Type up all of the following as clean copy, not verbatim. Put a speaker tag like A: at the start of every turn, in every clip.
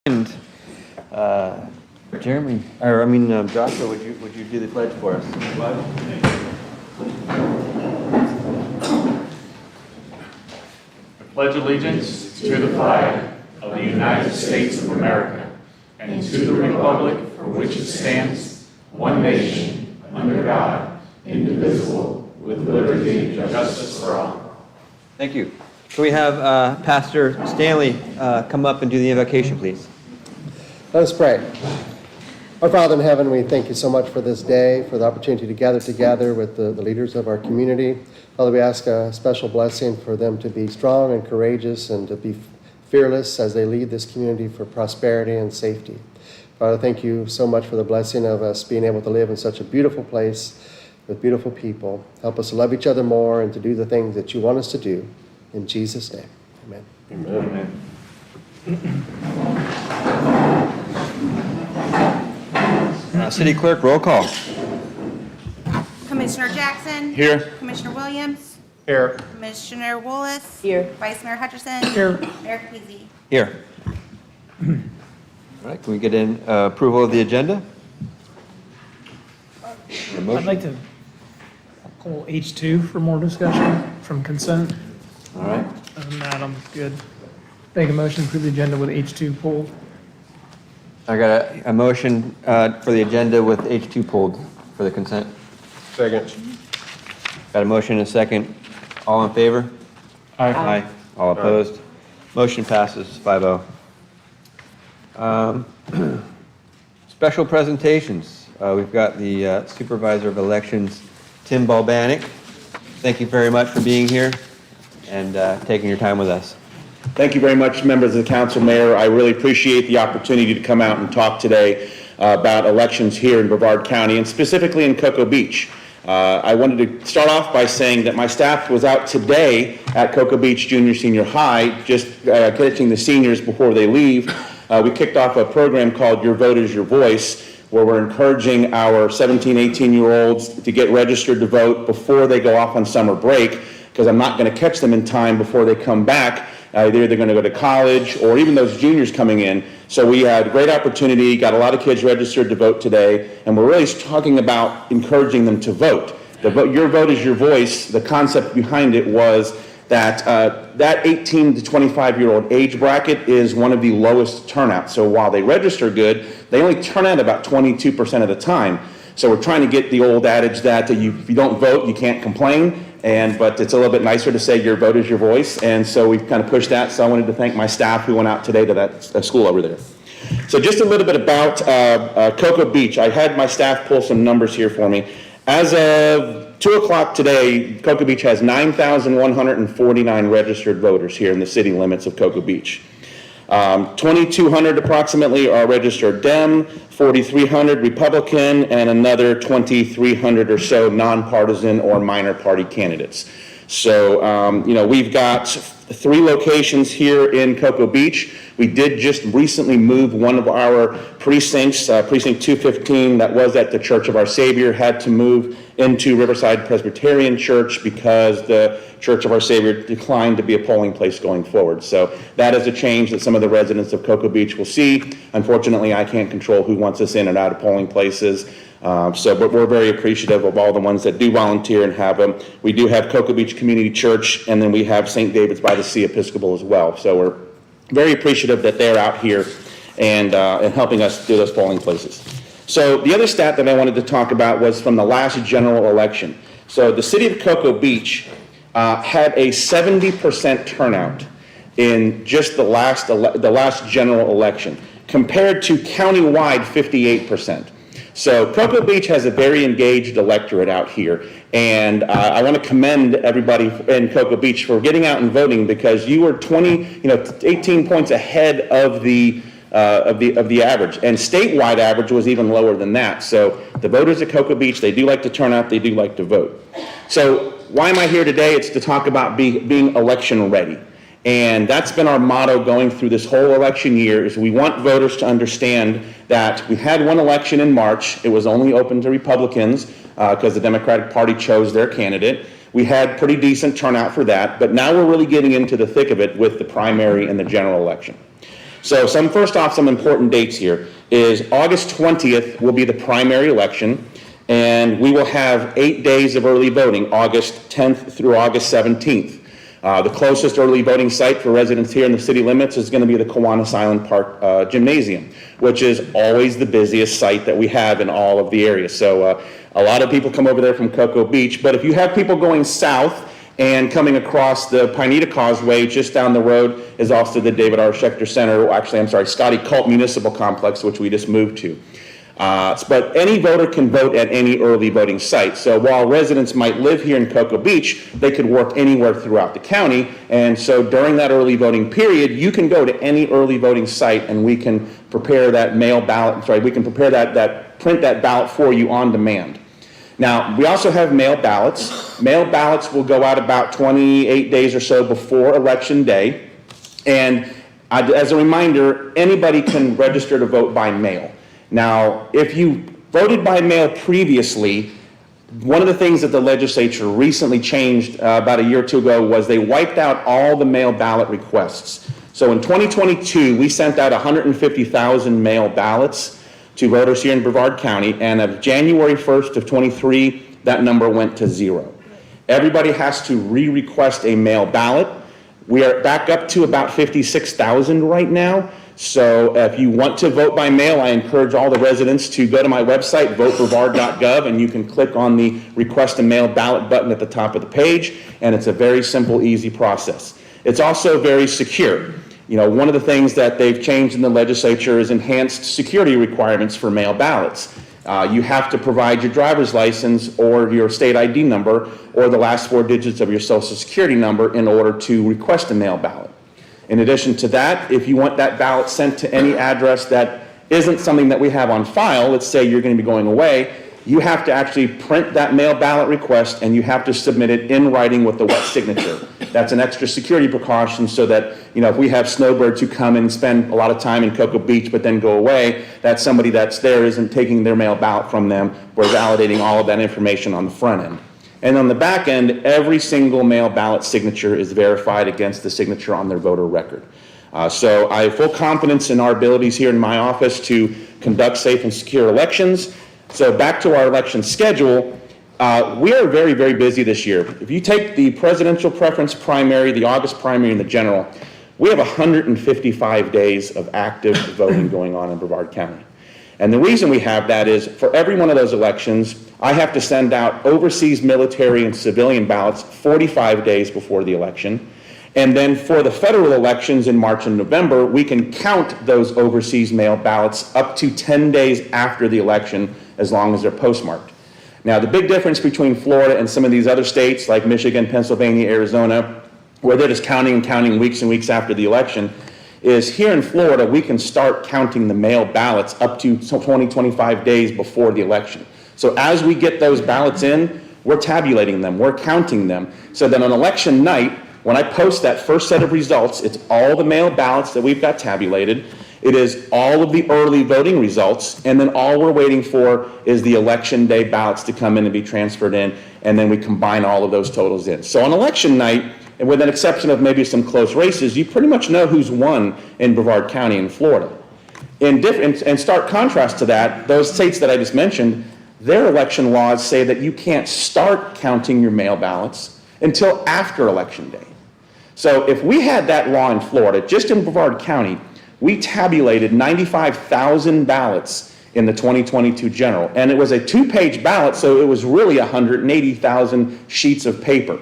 A: And Joshua, would you do the pledge for us?
B: I pledge allegiance to the flag of the United States of America and to the republic for which it stands, one nation, under God, indivisible, with liberty and justice for all.
A: Thank you. Can we have Pastor Stanley come up and do the invocation, please?
C: Let us pray. Our Father in heaven, we thank you so much for this day, for the opportunity to gather together with the leaders of our community. Father, we ask a special blessing for them to be strong and courageous and to be fearless as they lead this community for prosperity and safety. Father, thank you so much for the blessing of us being able to live in such a beautiful place with beautiful people. Help us to love each other more and to do the things that you want us to do. In Jesus' name, amen.
A: Amen. City Clerk, roll call.
D: Commissioner Jackson.
B: Here.
D: Commissioner Williams.
B: Here.
D: Commissioner Wallace.
E: Here.
D: Vice Mayor Hutcherson.
E: Here.
D: Mayor Capizzi.
A: Here. All right, can we get in approval of the agenda?
E: I'd like to pull H2 for more discussion from consent.
A: All right.
E: Other than that, I'm good. Make a motion to approve the agenda with H2 pulled.
A: I got a motion for the agenda with H2 pulled for the consent.
C: Second.
A: Got a motion and a second. All in favor? Aye. All opposed? Motion passes 5-0. Special presentations. We've got the Supervisor of Elections, Tim Balbanic. Thank you very much for being here and taking your time with us.
F: Thank you very much, members of the council, Mayor. I really appreciate the opportunity to come out and talk today about elections here in Brevard County and specifically in Cocoa Beach. I wanted to start off by saying that my staff was out today at Cocoa Beach Junior Senior High, just catching the seniors before they leave. We kicked off a program called Your Vote is Your Voice, where we're encouraging our 17, 18-year-olds to get registered to vote before they go off on summer break, because I'm not going to catch them in time before they come back. They're either going to go to college or even those juniors coming in. So we had a great opportunity, got a lot of kids registered to vote today, and we're really talking about encouraging them to vote. Your vote is your voice. The concept behind it was that that 18 to 25-year-old age bracket is one of the lowest turnouts. So while they register good, they only turn out about 22% of the time. So we're trying to get the old adage that if you don't vote, you can't complain. But it's a little bit nicer to say your vote is your voice. And so we've kind of pushed that. So I wanted to thank my staff who went out today to that school over there. So just a little bit about Cocoa Beach. I had my staff pull some numbers here for me. As of 2 o'clock today, Cocoa Beach has 9,149 registered voters here in the city limits of Cocoa Beach. 2,200 approximately are registered Dem, 4,300 Republican, and another 2,300 or so nonpartisan or minor party candidates. So, we've got 3 locations here in Cocoa Beach. We did just recently move one of our precincts, Precinct 215, that was at the Church of Our Savior, had to move into Riverside Presbyterian Church because the Church of Our Savior declined to be a polling place going forward. So that is a change that some of the residents of Cocoa Beach will see. Unfortunately, I can't control who wants us in and out of polling places. But we're very appreciative of all the ones that do volunteer and have them. We do have Cocoa Beach Community Church, and then we have St. David's by the Sea Episcopal as well. So we're very appreciative that they're out here and helping us do those polling places. So the other stat that I wanted to talk about was from the last general election. So the city of Cocoa Beach had a 70% turnout in just the last general election, compared to countywide 58%. So Cocoa Beach has a very engaged electorate out here, and I want to commend everybody in Cocoa Beach for getting out and voting, because you were 18 points ahead of the average, and statewide average was even lower than that. So the voters at Cocoa Beach, they do like to turn out, they do like to vote. So why am I here today? It's to talk about being election ready. And that's been our motto going through this whole election year, is we want voters to understand that we had one election in March. It was only open to Republicans because the Democratic Party chose their candidate. We had pretty decent turnout for that, but now we're really getting into the thick of it with the primary and the general election. So first off, some important dates here is August 20th will be the primary election, and we will have 8 days of early voting, August 10th through August 17th. The closest early voting site for residents here in the city limits is going to be the Kiwanis Island Park Gymnasium, which is always the busiest site that we have in all of the area. So a lot of people come over there from Cocoa Beach, but if you have people going south and coming across the Pineda Causeway, just down the road is also the David R. Schechter Center, Scotty Culp Municipal Complex, which we just moved to. But any voter can vote at any early voting site. So while residents might live here in Cocoa Beach, they could work anywhere throughout the county. And so during that early voting period, you can go to any early voting site and we can prepare that mail ballot, we can prepare print that ballot for you on demand. Now, we also have mail ballots. Mail ballots will go out about 28 days or so before Election Day. And as a reminder, anybody can register to vote by mail. Now, if you voted by mail previously, one of the things that the legislature recently changed about a year or two ago was they wiped out all the mail ballot requests. So in 2022, we sent out 150,000 mail ballots to voters here in Brevard County, and of January 1st of 23, that number went to 0. Everybody has to re-request a mail ballot. We are back up to about 56,000 right now. So if you want to vote by mail, I encourage all the residents to go to my website, votebrevard.gov, and you can click on the request a mail ballot button at the top of the page, and it's a very simple, easy process. It's also very secure. You know, one of the things that they've changed in the legislature is enhanced security requirements for mail ballots. You have to provide your driver's license or your state ID number or the last 4 digits of your social security number in order to request a mail ballot. In addition to that, if you want that ballot sent to any address that isn't something that we have on file, let's say you're going to be going away, you have to actually print that mail ballot request and you have to submit it in writing with the wet signature. That's an extra security precaution so that, you know, if we have snowbirds who come and spend a lot of time in Cocoa Beach but then go away, that somebody that's there isn't taking their mail ballot from them. We're validating all of that information on the front end. And on the back end, every single mail ballot signature is verified against the signature on their voter record. So I have full confidence in our abilities here in my office to conduct safe and secure elections. So back to our election schedule, we are very, very busy this year. If you take the presidential preference primary, the August primary, and the general, we have 155 days of active voting going on in Brevard County. And the reason we have that is for every one of those elections, I have to send out overseas military and civilian ballots 45 days before the election. And then for the federal elections in March and November, we can count those overseas mail ballots up to 10 days after the election, as long as they're postmarked. Now, the big difference between Florida and some of these other states like Michigan, Pennsylvania, Arizona, where they're just counting weeks and weeks after the election, is here in Florida, we can start counting the mail ballots up to 25 days before the election. So as we get those ballots in, we're tabulating them, we're counting them, so that on election night, when I post that first set of results, it's all the mail ballots that we've got tabulated, it is all of the early voting results, and then all we're waiting for is the election day ballots to come in and be transferred in, and then we combine all of those totals in. So on election night, and with an exception of maybe some close races, you pretty much know who's won in Brevard County in Florida. In stark contrast to that, those states that I just mentioned, their election laws say that you can't start counting your mail ballots until after Election Day. So if we had that law in Florida, just in Brevard County, we tabulated 95,000 ballots in the 2022 general. And it was a 2-page ballot, so it was really 180,000 sheets of paper.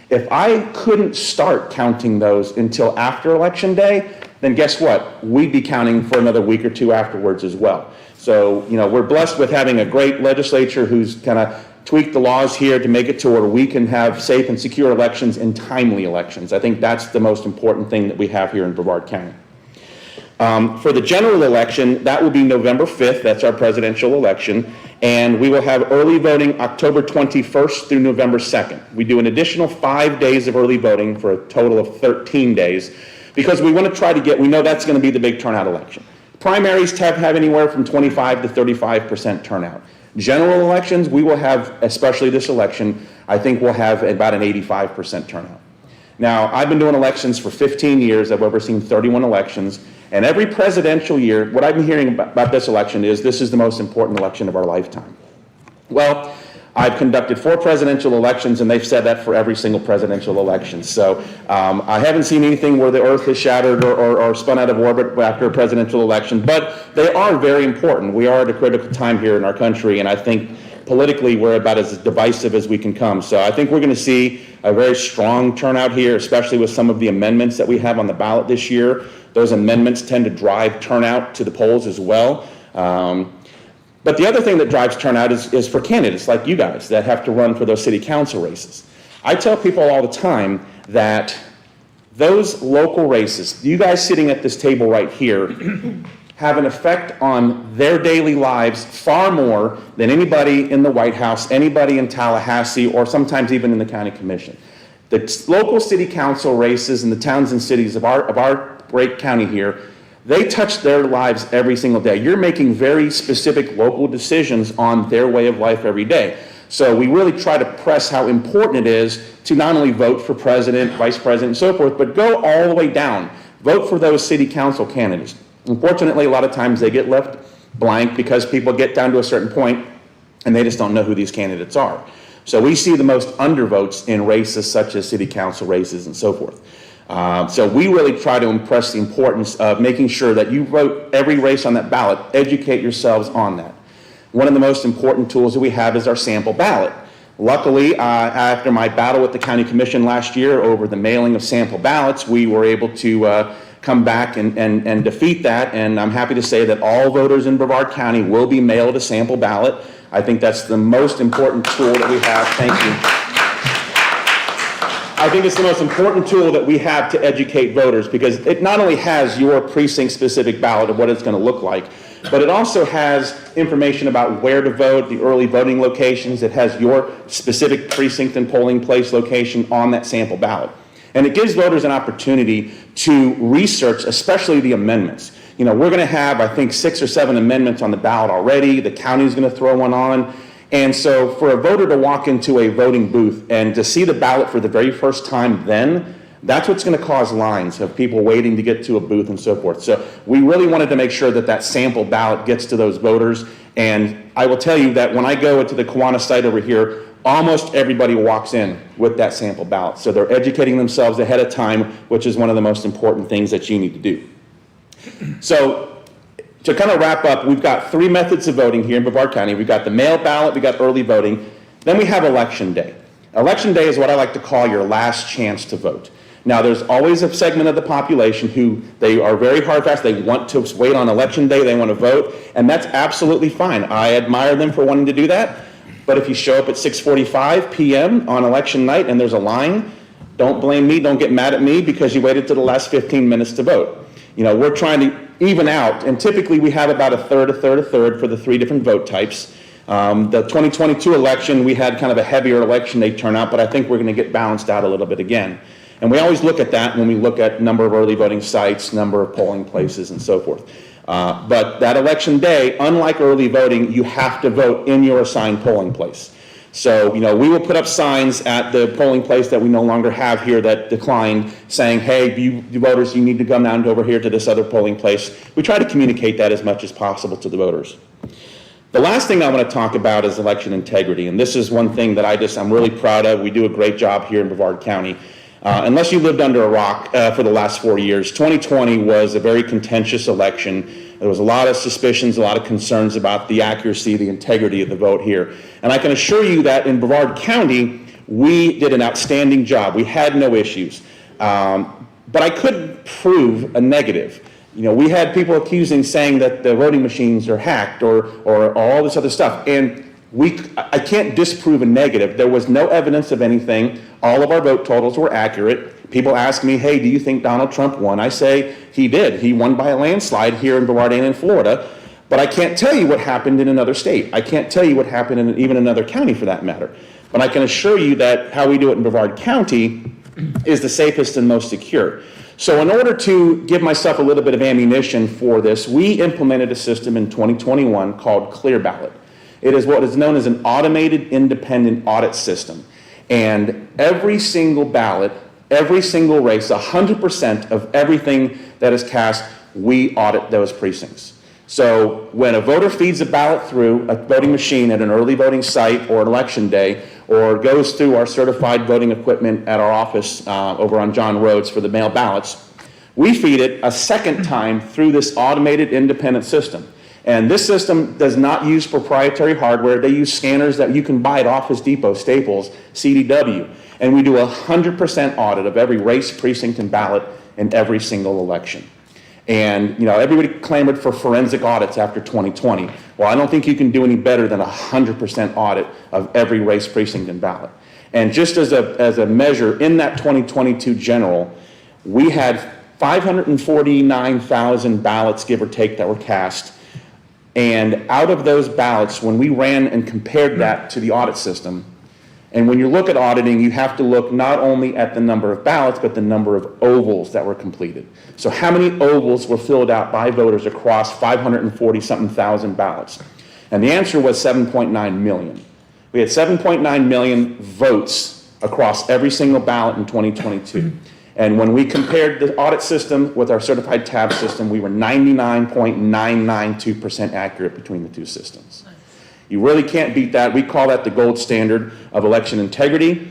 F: If I couldn't start counting those until after Election Day, then guess what? We'd be counting for another week or two afterwards as well. So, you know, we're blessed with having a great legislature who's kind of tweaked the laws here to make it to where we can have safe and secure elections and timely elections. I think that's the most important thing that we have here in Brevard County. For the general election, that will be November 5th. That's our presidential election. And we will have early voting October 21st through November 2nd. We do an additional 5 days of early voting for a total of 13 days because we want to try to get, we know that's going to be the big turnout election. Primaries have anywhere from 25 to 35% turnout. General elections, we will have, especially this election, I think we'll have about an 85% turnout. Now, I've been doing elections for 15 years. I've overseen 31 elections. And every presidential year, what I've been hearing about this election is this is the most important election of our lifetime. Well, I've conducted 4 presidential elections, and they've said that for every single presidential election. So I haven't seen anything where the earth is shattered or spun out of orbit after a presidential election, but they are very important. We are at a critical time here in our country, and I think politically we're about as divisive as we can come. So I think we're going to see a very strong turnout here, especially with some of the amendments that we have on the ballot this year. Those amendments tend to drive turnout to the polls as well. But the other thing that drives turnout is for candidates like you guys that have to run for those city council races. I tell people all the time that those local races, you guys sitting at this table right here, have an effect on their daily lives far more than anybody in the White House, anybody in Tallahassee, or sometimes even in the county commission. The local city council races in the towns and cities of our great county here, they touch their lives every single day. You're making very specific local decisions on their way of life every day. So we really try to press how important it is to not only vote for president, vice president, and so forth, but go all the way down. Vote for those city council candidates. Unfortunately, a lot of times they get left blank because people get down to a certain point and they just don't know who these candidates are. So we see the most undervotes in races such as city council races and so forth. So we really try to impress the importance of making sure that you vote every race on that ballot, educate yourselves on that. One of the most important tools that we have is our sample ballot. Luckily, after my battle with the county commission last year over the mailing of sample ballots, we were able to come back and defeat that, and I'm happy to say that all voters in Brevard County will be mailed a sample ballot. I think that's the most important tool that we have. Thank you. I think it's the most important tool that we have to educate voters because it not only has your precinct-specific ballot of what it's going to look like, but it also has information about where to vote, the early voting locations. It has your specific precinct and polling place location on that sample ballot. And it gives voters an opportunity to research, especially the amendments. You know, we're going to have, I think, 6 or 7 amendments on the ballot already. The county's going to throw one on. And so for a voter to walk into a voting booth and to see the ballot for the very first time then, that's what's going to cause lines of people waiting to get to a booth and so forth. So we really wanted to make sure that that sample ballot gets to those voters. And I will tell you that when I go into the Kiwanis site over here, almost everybody walks in with that sample ballot. So they're educating themselves ahead of time, which is one of the most important things that you need to do. So to kind of wrap up, we've got 3 methods of voting here in Brevard County. We've got the mail ballot, we've got early voting, then we have election day. Election day is what I like to call your last chance to vote. Now, there's always a segment of the population who they are very hard fast. They want to wait on election day, they want to vote, and that's absolutely fine. I admire them for wanting to do that. But if you show up at 6:45 p.m. on election night and there's a line, don't blame me, don't get mad at me because you waited to the last 15 minutes to vote. You know, we're trying to even out, and typically we have about a third for the 3 different vote types. The 2022 election, we had kind of a heavier election day turnout, but I think we're going to get balanced out a little bit again. And we always look at that when we look at number of early voting sites, number of polling places, and so forth. But that election day, unlike early voting, you have to vote in your assigned polling place. So, you know, we will put up signs at the polling place that we no longer have here that declined saying, hey, you voters, you need to come down over here to this other polling place. We try to communicate that as much as possible to the voters. The last thing I want to talk about is election integrity. And this is one thing that I'm really proud of. We do a great job here in Brevard County. Unless you lived under a rock for the last 4 years, 2020 was a very contentious election. There was a lot of suspicions, a lot of concerns about the accuracy, the integrity of the vote here. And I can assure you that in Brevard County, we did an outstanding job. We had no issues. But I couldn't prove a negative. You know, we had people saying that the voting machines are hacked or all this other stuff. And I can't disprove a negative. There was no evidence of anything. All of our vote totals were accurate. People ask me, hey, do you think Donald Trump won? I say he did. He won by a landslide here in Brevard and in Florida. But I can't tell you what happened in another state. I can't tell you what happened in even another county for that matter. But I can assure you that how we do it in Brevard County is the safest and most secure. So in order to give myself a little bit of ammunition for this, we implemented a system in 2021 called ClearBallot. It is what is known as an automated independent audit system. And every single ballot, every single race, 100% of everything that is cast we audit those precincts. So when a voter feeds a ballot through a voting machine at an early voting site or an election day, or goes through our certified voting equipment at our office over on John Rhodes for the mail ballots, we feed it a second time through this automated independent system. And this system does not use proprietary hardware. They use scanners that you can buy at Office Depot, Staples, CDW. And we do a 100% audit of every race, precinct, and ballot in every single election. And, you know, everybody clamored for forensic audits after 2020. Well, I don't think you can do any better than a 100% audit of every race, precinct, and ballot. And just as a measure, in that 2022 general, we had 549,000 ballots, give or take, that were cast. And out of those ballots, when we ran and compared that to the audit system, and when you look at auditing, you have to look not only at the number of ballots, but the number of ovals that were completed. So how many ovals were filled out by voters across 540-something thousand ballots? And the answer was 7.9 million. We had 7.9 million votes across every single ballot in 2022. And when we compared the audit system with our certified tab system, we were 99.992% accurate between the two systems. You really can't beat that. We call that the gold standard of election integrity.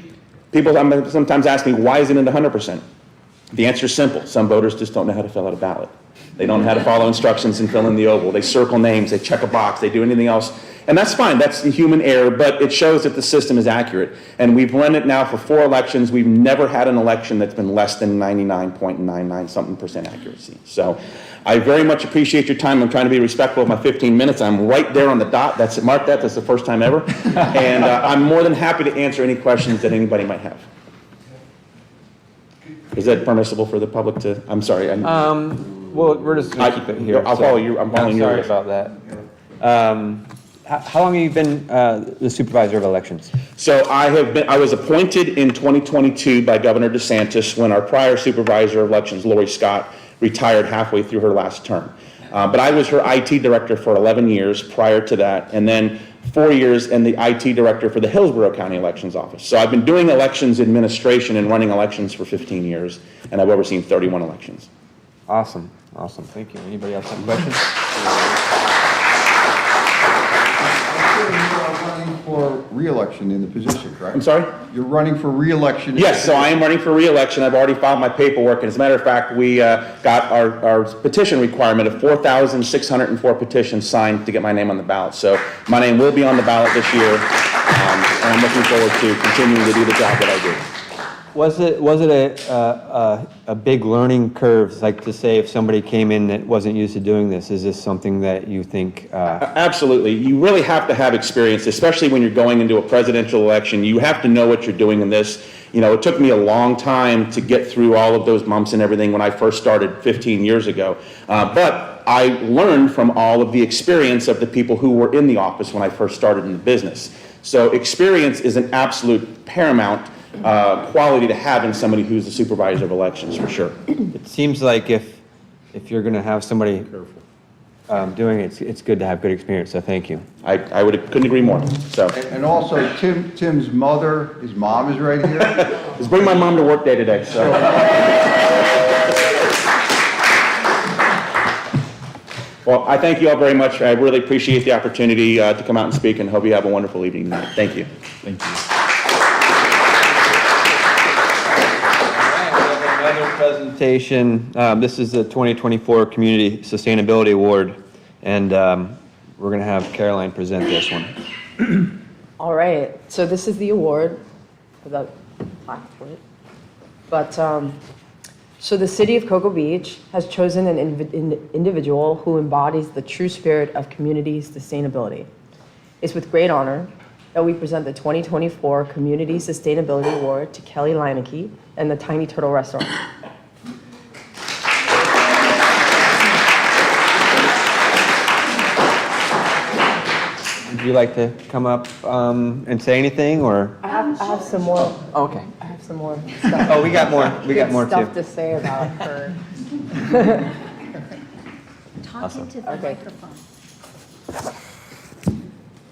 F: People sometimes ask me, why isn't it 100%? The answer is simple. Some voters just don't know how to fill out a ballot. They don't know how to follow instructions and fill in the oval. They circle names, they check a box, they do anything else. And that's fine, that's the human error, but it shows that the system is accurate. And we've run it now for 4 elections. We've never had an election that's been less than 99.99% accuracy. So I very much appreciate your time. I'm trying to be respectful of my 15 minutes. I'm right there on the dot. That's it. Mark that. That's the first time ever. And I'm more than happy to answer any questions that anybody might have. Is that permissible for the public to? I'm sorry.
A: Well, we're just going to keep it here.
F: I'll follow you. I'm following you.
A: Sorry about that. How long have you been the supervisor of elections?
F: So I was appointed in 2022 by Governor DeSantis when our prior supervisor of elections, Lori Scott, retired halfway through her last term. But I was her IT director for 11 years prior to that, and then 4 years in the IT director for the Hillsborough County Elections Office. So I've been doing elections administration and running elections for 15 years, and I've overseen 31 elections.
A: Awesome. Awesome. Thank you. Anybody else have questions?
G: You are running for re-election in the position, correct?
F: I'm sorry?
G: You're running for re-election.
F: Yes, so I am running for re-election. I've already filed my paperwork, and as a matter of fact, we got our petition requirement of 4,604 petitions signed to get my name on the ballot. So my name will be on the ballot this year, and I'm looking forward to continuing to do the job that I do.
A: Was it a big learning curve, like to say if somebody came in that wasn't used to doing this, is this something that you think?
F: Absolutely. You really have to have experience, especially when you're going into a presidential election. You have to know what you're doing in this. You know, it took me a long time to get through all of those bumps and everything when I first started 15 years ago. But I learned from all of the experience of the people who were in the office when I first started in the business. So experience is an absolute paramount quality to have in somebody who's the supervisor of elections, for sure.
A: It seems like if you're going to have somebody doing it, it's good to have good experience, so thank you.
F: I couldn't agree more. So
G: And also, Tim's mother, his mom is right here.
F: let's bring my mom to work day today. So. Well, I thank you all very much. I really appreciate the opportunity to come out and speak, and hope you have a wonderful evening tonight. Thank you.
B: Thank you.
A: Another presentation. This is the 2024 Community Sustainability Award, and we're going to have Caroline present this one.
H: All right, so this is the award for the plaque for it. But, so the city of Cocoa Beach has chosen an individual who embodies the true spirit of community sustainability. It's with great honor that we present the 2024 Community Sustainability Award to Kelly Leineke and the Tiny Turtle Restaurant.
A: Would you like to come up and say anything, or?
H: I have some more.
A: Okay.
H: I have some more stuff.
A: Oh, we got more. We got more too.
H: Stuff to say about her.
D: Talk into the
H: Okay.
D: microphone.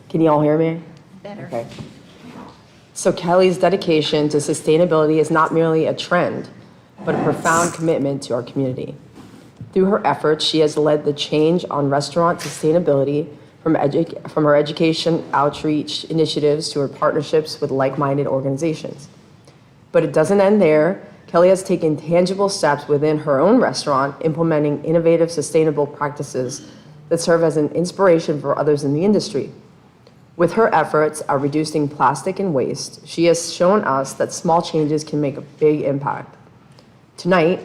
H: Can you all hear me?
D: Better.
H: Okay. So Kelly's dedication to sustainability is not merely a trend, but a profound commitment to our community. Through her efforts, she has led the change on restaurant sustainability from her education outreach initiatives to her partnerships with like-minded organizations. But it doesn't end there. Kelly has taken tangible steps within her own restaurant, implementing innovative, sustainable practices that serve as an inspiration for others in the industry. With her efforts at reducing plastic and waste, she has shown us that small changes can make a big impact. Tonight,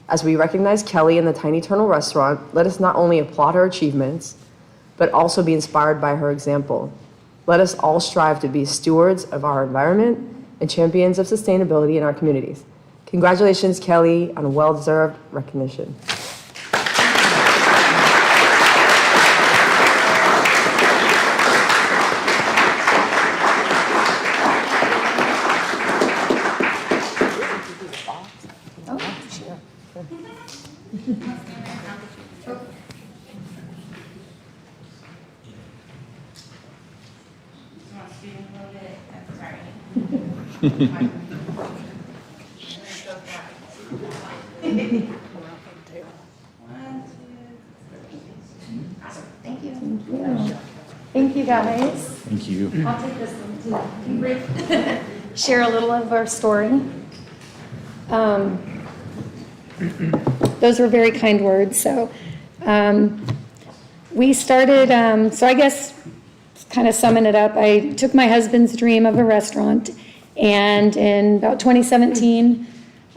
H: as we recognize Kelly in the Tiny Turtle restaurant, let us not only applaud her achievements, but also be inspired by her example. Let us all strive to be stewards of our environment and champions of sustainability in our communities. Congratulations, Kelly, on well-deserved recognition.
D: Thank you, guys.
B: Thank you.
D: I'll take this one too. Share a little of our story. Those were very kind words. So we started, so I guess kind of summing it up, I took my husband's dream of a restaurant, and in about 2017,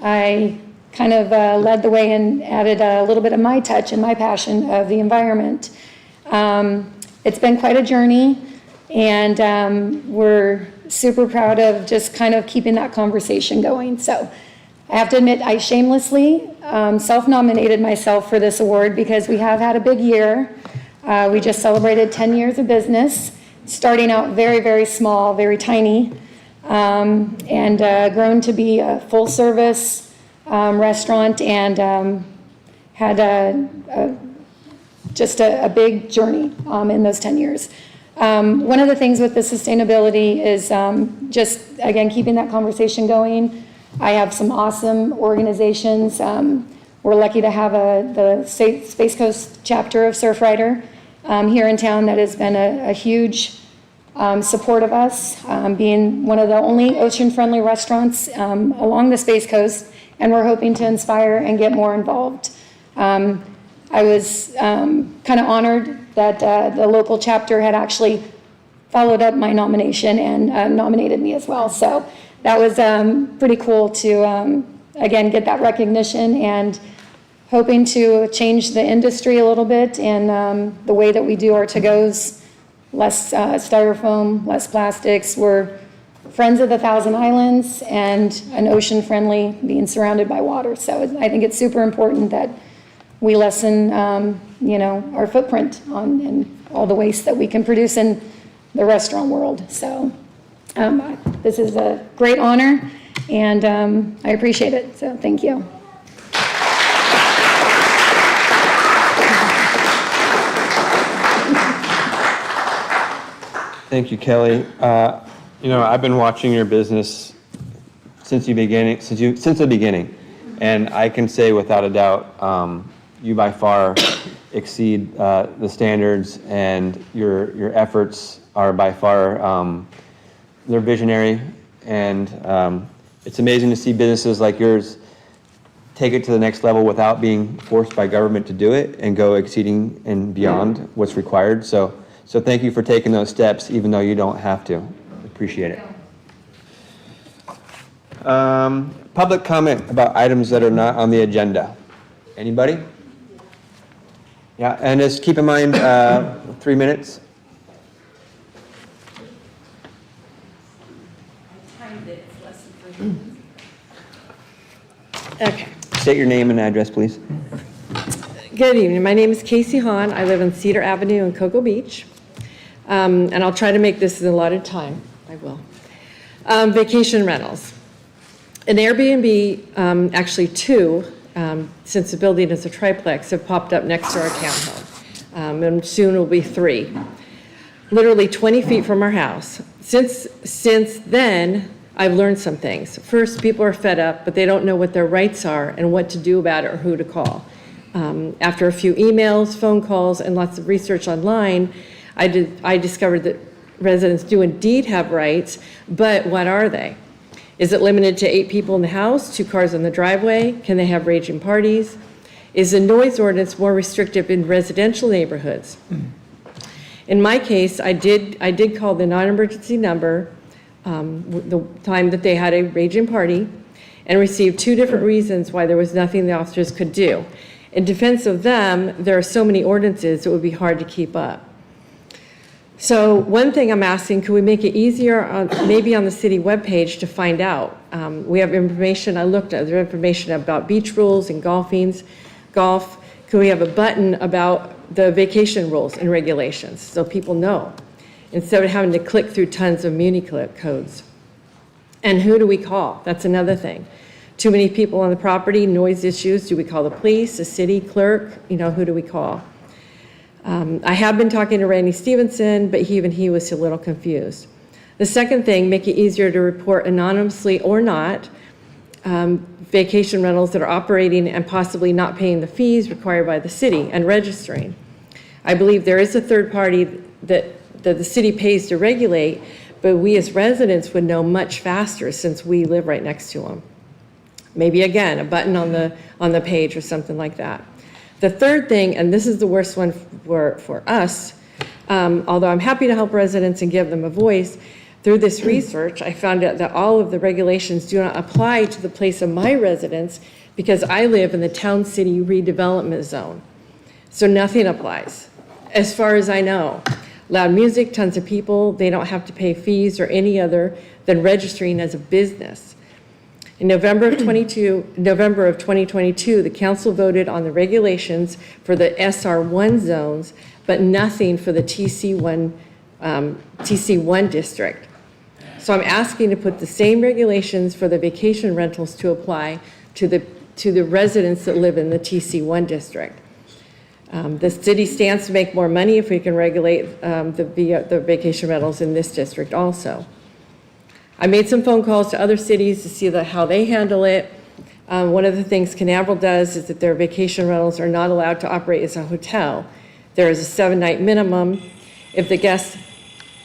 D: I kind of led the way and added a little bit of my touch and my passion of the environment. It's been quite a journey, and we're super proud of just kind of keeping that conversation going. So I have to admit, I shamelessly self-nominated myself for this award because we have had a big year. We just celebrated 10 years of business, starting out very, very small, very tiny, and grown to be a full-service restaurant, and had just a big journey in those 10 years. One of the things with the sustainability is just, again, keeping that conversation going. I have some awesome organizations. We're lucky to have the Space Coast chapter of Surfrider here in town that has been a huge support of us, being one of the only ocean-friendly restaurants along the Space Coast, and we're hoping to inspire and get more involved. I was kind of honored that the local chapter had actually followed up my nomination and nominated me as well. So that was pretty cool to, again, get that recognition, and hoping to change the industry a little bit and the way that we do our to-goes. Less styrofoam, less plastics. We're friends of the Thousand Islands and an ocean-friendly, being surrounded by water. So I think it's super important that we lessen, our footprint on and all the waste that we can produce in the restaurant world. So this is a great honor, and I appreciate it. So thank you.
A: Thank you, Kelly. I've been watching your business since the beginning, and I can say without a doubt, you by far exceed the standards, and your efforts are by far they're visionary, and it's amazing to see businesses like yours take it to the next level without being forced by government to do it, and go exceeding and beyond what's required. So thank you for taking those steps, even though you don't have to. Appreciate it. Public comment about items that are not on the agenda. Anybody? Yeah, and just keep in mind, 3 minutes.
I: Okay.
A: State your name and address, please.
I: Good evening. My name is Casey Hahn. I live on Cedar Avenue in Cocoa Beach. And I'll try to make this in a allotted time. I will. Vacation rentals. An Airbnb, actually two, since the building is a triplex, have popped up next to our townhome. And soon will be 3. Literally 20 feet from our house. Since then, I've learned some things. First, people are fed up, but they don't know what their rights are and what to do about it or who to call. After a few emails, phone calls, and lots of research online, I discovered that residents do indeed have rights, but what are they? Is it limited to 8 people in the house, 2 cars in the driveway? Can they have raging parties? Is the noise ordinance more restrictive in residential neighborhoods? In my case, I did call the non-emergency number the time that they had a raging party and received 2 different reasons why there was nothing the officers could do. In defense of them, there are so many ordinances, it would be hard to keep up. So one thing I'm asking, could we make it easier, maybe on the city webpage, to find out? We have information, I looked at their information about beach rules and golf. Could we have a button about the vacation rules and regulations so people know, instead of having to click through tons of muni codes? And who do we call? That's another thing. Too many people on the property, noise issues, do we call the police, the city clerk? Who do we call? I have been talking to Randy Stevenson, but even he was a little confused. The second thing, make it easier to report anonymously or not vacation rentals that are operating and possibly not paying the fees required by the city and registering. I believe there is a third party that the city pays to regulate, but we as residents would know much faster since we live right next to them. Maybe again, a button on the page or something like that. The third thing, and this is the worst one for us, although I'm happy to help residents and give them a voice, through this research, I found out that all of the regulations do not apply to the place of my residence because I live in the town city redevelopment zone. So nothing applies, as far as I know. Loud music, tons of people, they don't have to pay fees or any other than registering as a business. In November of 2022, the council voted on the regulations for the SR1 zones, but nothing for the TC1 district. So I'm asking to put the same regulations for the vacation rentals to apply to the residents that live in the TC1 district. The city stands to make more money if we can regulate the vacation rentals in this district also. I made some phone calls to other cities to see how they handle it. One of the things Canaveral does is that their vacation rentals are not allowed to operate as a hotel. There is a 7-night minimum. If the guests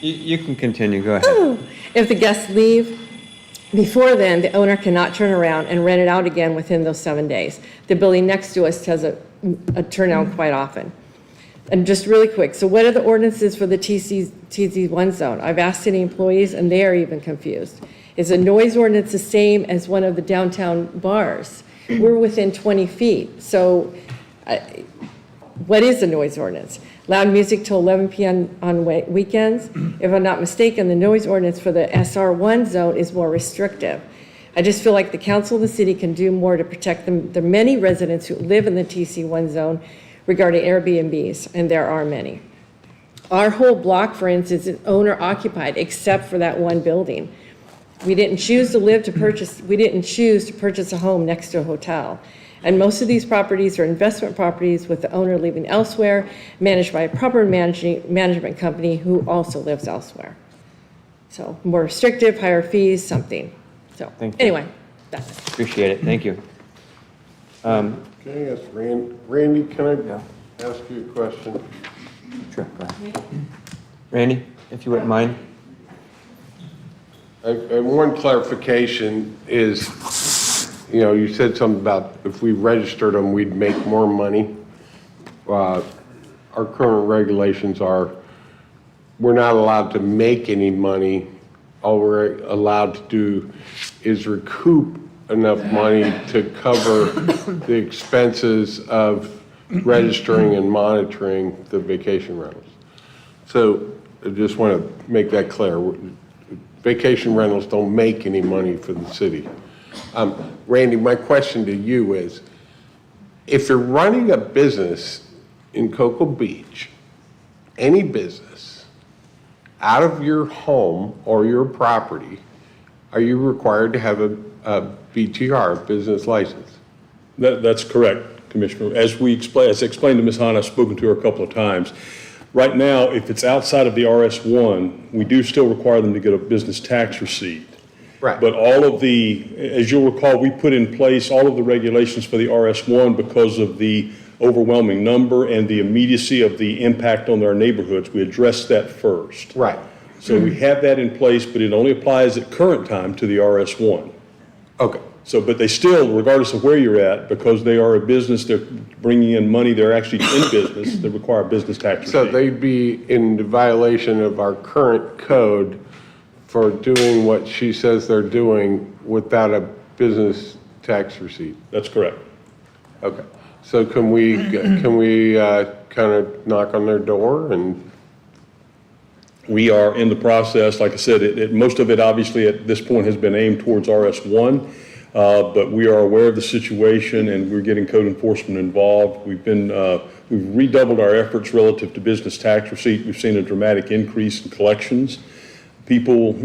A: You can continue, go ahead.
I: If the guests leave before then, the owner cannot turn around and rent it out again within those 7 days. The building next to us has a turnout quite often. And just really quick, so what are the ordinances for the TC1 zone? I've asked city employees and they are even confused. Is a noise ordinance the same as one of the downtown bars? We're within 20 feet. So what is a noise ordinance? Loud music till 11 p.m. on weekends. If I'm not mistaken, the noise ordinance for the SR1 zone is more restrictive. I just feel like the council of the city can do more to protect the many residents who live in the TC1 zone regarding Airbnbs, and there are many. Our whole block, for instance, is owner occupied except for that one building. We didn't choose to purchase a home next to a hotel. And most of these properties are investment properties with the owner living elsewhere, managed by a proper management company who also lives elsewhere. So more restrictive, higher fees, something. So
A: Thank you.
I: anyway, that's it.
A: Appreciate it, thank you.
J: Can I ask Randy, can I ask you a question?
A: Sure, go ahead. Randy, if you wouldn't mind.
J: And one clarification is, you said something about if we registered them, we'd make more money. Our current regulations are, we're not allowed to make any money. All we're allowed to do is recoup enough money to cover the expenses of registering and monitoring the vacation rentals. So I just want to make that clear. Vacation rentals don't make any money for the city. Randy, my question to you is, if you're running a business in Cocoa Beach, any business, out of your home or your property, are you required to have a BTR, business license?
K: That's correct, Commissioner. As I explained to Ms. Hahn, I've spoken to her a couple of times. Right now, if it's outside of the RS1, we do still require them to get a business tax receipt.
J: Right.
K: But as you'll recall, we put in place all of the regulations for the RS1 because of the overwhelming number and the immediacy of the impact on their neighborhoods, we address that first.
J: Right.
K: So we have that in place, but it only applies at current time to the RS1.
J: Okay.
K: So, but they still, regardless of where you're at, because they are a business, they're bringing in money, they're actually in business, they require a business tax
J: So
K: receipt.
J: they'd be in violation of our current code for doing what she says they're doing without a business tax receipt?
K: That's correct.
J: Okay. So can we kind of knock on their door and?
K: We are in the process, like I said, most of it obviously at this point has been aimed towards RS1, but we are aware of the situation and we're getting code enforcement involved. We've redoubled our efforts relative to business tax receipt. We've seen a dramatic increase in collections. People,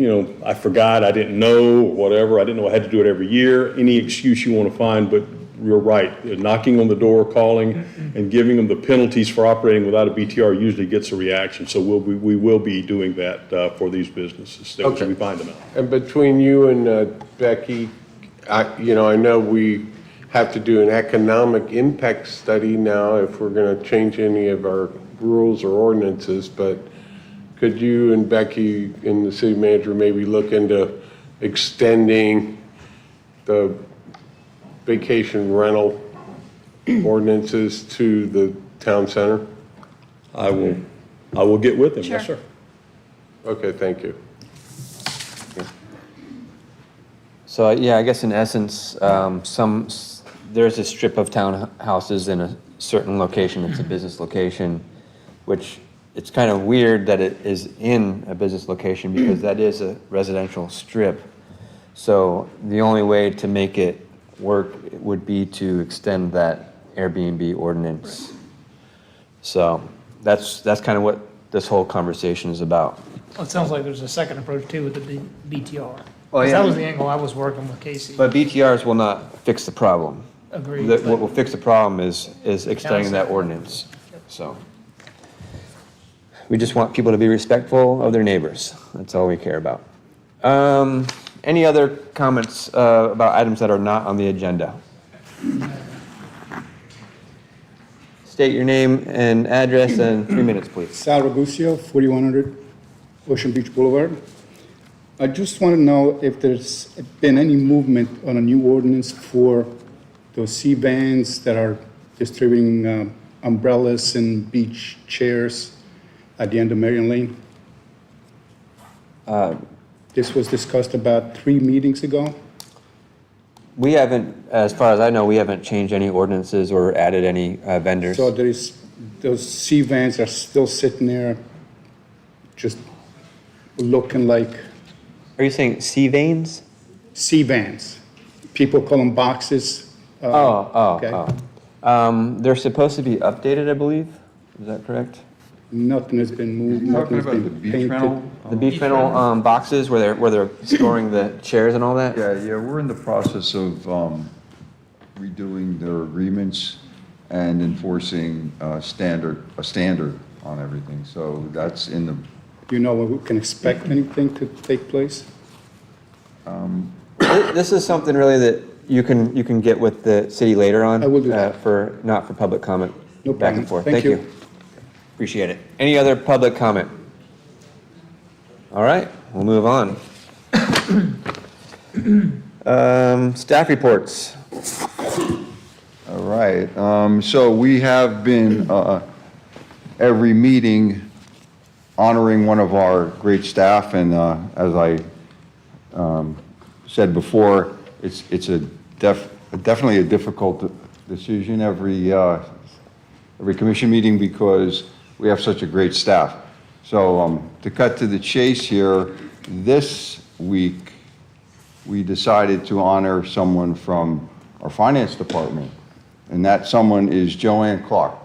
K: I forgot, I didn't know, or whatever, I didn't know I had to do it every year, any excuse you want to find, but you're right. Knocking on the door, calling, and giving them the penalties for operating without a BTR usually gets a reaction. So we will be doing that for these businesses that
J: Okay.
K: we find them out.
J: And between you and Becky, I know we have to do an economic impact study now if we're going to change any of our rules or ordinances, but could you and Becky and the city manager maybe look into extending the vacation rental ordinances to the town center?
K: I will get with them, yes, sir.
J: Okay, thank you.
A: So, yeah, I guess in essence, there's a strip of townhouses in a certain location, it's a business location, which it's kind of weird that it is in a business location because that is a residential strip. So the only way to make it work would be to extend that Airbnb ordinance. So that's kind of what this whole conversation is about.
E: Well, it sounds like there's a second approach too with the BTR.
A: Well,
E: 'Cause
A: yeah.
E: that was the angle I was working with Casey.
A: But BTRs will not fix the problem.
E: Agreed.
A: What will fix the problem is extending that ordinance, so. We just want people to be respectful of their neighbors. That's all we care about. Any other comments about items that are not on the agenda? State your name and address and 3 minutes, please.
L: Sal Ragusio, 4100 Ocean Beach Boulevard. I just want to know if there's been any movement on a new ordinance for those sea vans that are distributing umbrellas and beach chairs at the end of Marion Lane. This was discussed about 3 meetings ago.
A: We haven't, as far as I know, we haven't changed any ordinances or added any vendors.
L: So there is, those sea vans are still sitting there, just looking like
A: Are you saying sea veins?
L: sea vans. People call them boxes. Okay.
A: They're supposed to be updated, I believe. Is that correct?
L: Nothing has been moved.
G: Talking
L: nothing's
G: about
L: been
G: the beach
L: painted.
G: rental?
A: The beach rental boxes where they're storing the chairs and all that?
G: Yeah, we're in the process of redoing their agreements and enforcing a standard on everything. So that's in the,
L: Do you know when we can expect anything to take place?
A: This is something really that you can get with the city later on.
L: I will do that.
A: Not for public comment.
L: No
A: Back
L: problem.
A: and forth.
L: Thank you.
A: Appreciate it. Any other public comment? All right, we'll move on. Staff reports.
G: all right. So we have been, every meeting, honoring one of our great staff, and as I said before, it's definitely a difficult decision every commission meeting because we have such a great staff. So to cut to the chase here, this week, we decided to honor someone from our finance department, and that someone is Joanne Clark.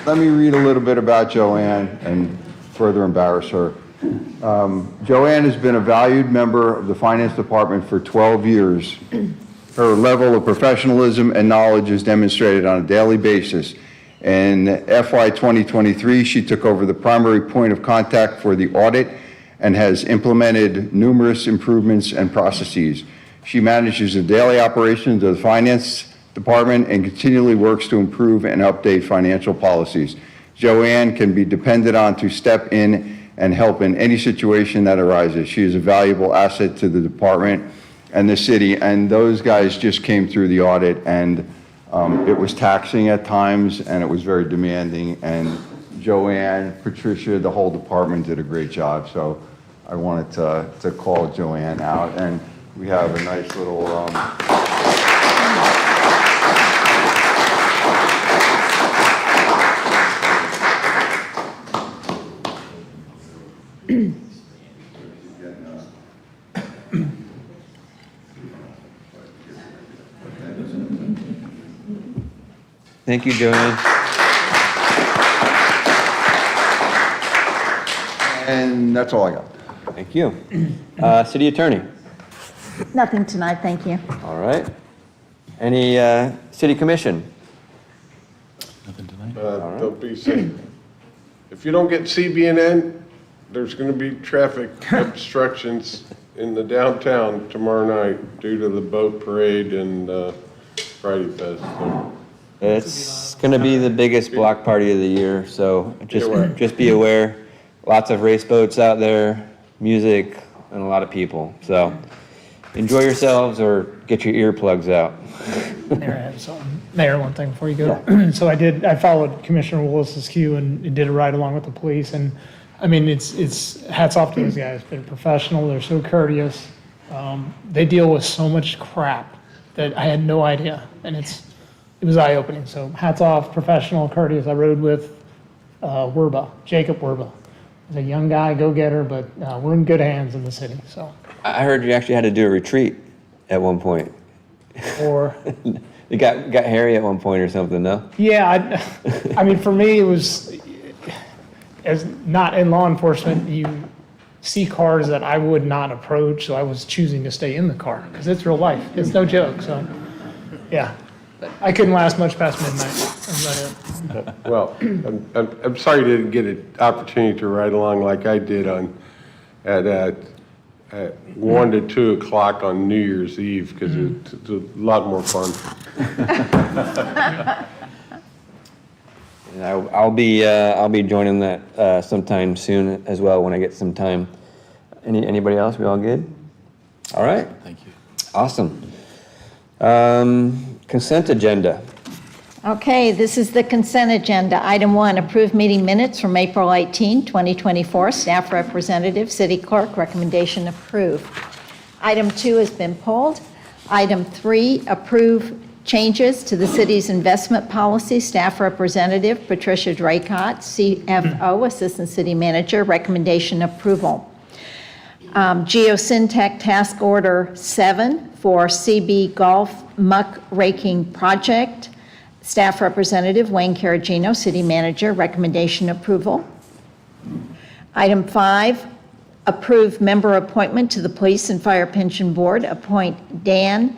G: Let me read a little bit about Joanne and further embarrass her. Joanne has been a valued member of the Finance Department for 12 years. Her level of professionalism and knowledge is demonstrated on a daily basis. In FY 2023, she took over the primary point of contact for the audit and has implemented numerous improvements and processes. She manages the daily operations of the finance department and continually works to improve and update financial policies. Joanne can be depended on to step in and help in any situation that arises. She is a valuable asset to the department and the city, and those guys just came through the audit, and it was taxing at times, and it was very demanding, and Joanne, Patricia, the whole department did a great job, so I wanted to call Joanne out, and we have a nice little
A: Thank you, Joanne.
G: and that's all I got.
A: Thank you. City Attorney.
M: Nothing tonight, thank you.
A: All right. Any City Commission?
J: Don't be safe. If you don't get CBNN, there's going to be traffic obstructions in the downtown tomorrow night due to the boat parade and Friday Fest. So
A: It's going to be the biggest block party of the year, so
J: aware.
A: just be aware. Lots of race boats out there, music, and a lot of people. So enjoy yourselves or get your earplugs out.
E: Mayor, I have something. Mayor, one thing before you go. So I followed Commissioner Willis's cue and did a ride along with the police. And I mean, it's hats off to those guys. They're professional. They're so courteous. They deal with so much crap that I had no idea. And it was eye-opening. So hats off, professional, courteous. I rode with Jacob Werba. He's a young guy, go-getter, but we're in good hands in the city. So.
A: I heard you actually had to do a retreat at one point.
E: Or.
A: It got hairy at one point or something, no?
E: Yeah, I mean, for me, it was, as not in law enforcement, you see cars that I would not approach, so I was choosing to stay in the car, because it's real life. It's no joke, so, yeah. But I couldn't last much past midnight. That's about it.
J: Well, I'm sorry you didn't get an opportunity to ride along like I did at 1 to 2 o'clock on New Year's Eve, because it's a lot more fun.
A: And I'll be joining that sometime soon as well when I get some time. Anybody else? We all good? All right.
N: Thank you.
A: Awesome. Consent agenda.
M: Okay, this is the consent agenda. Item 1, approve meeting minutes from April 18, 2024. Staff representative, city clerk, recommendation approved. Item 2 has been pulled. Item 3, approve changes to the city's investment policy. Staff representative, Patricia Draycott, CFO, assistant city manager, recommendation approval. Geosyntec Task Order 7 for CB Gulf Muck Raking Project. Staff representative, Wayne Caragino, city manager, recommendation approval. Item 5, approve member appointment to the Police and Fire Pension Board. Appoint Dan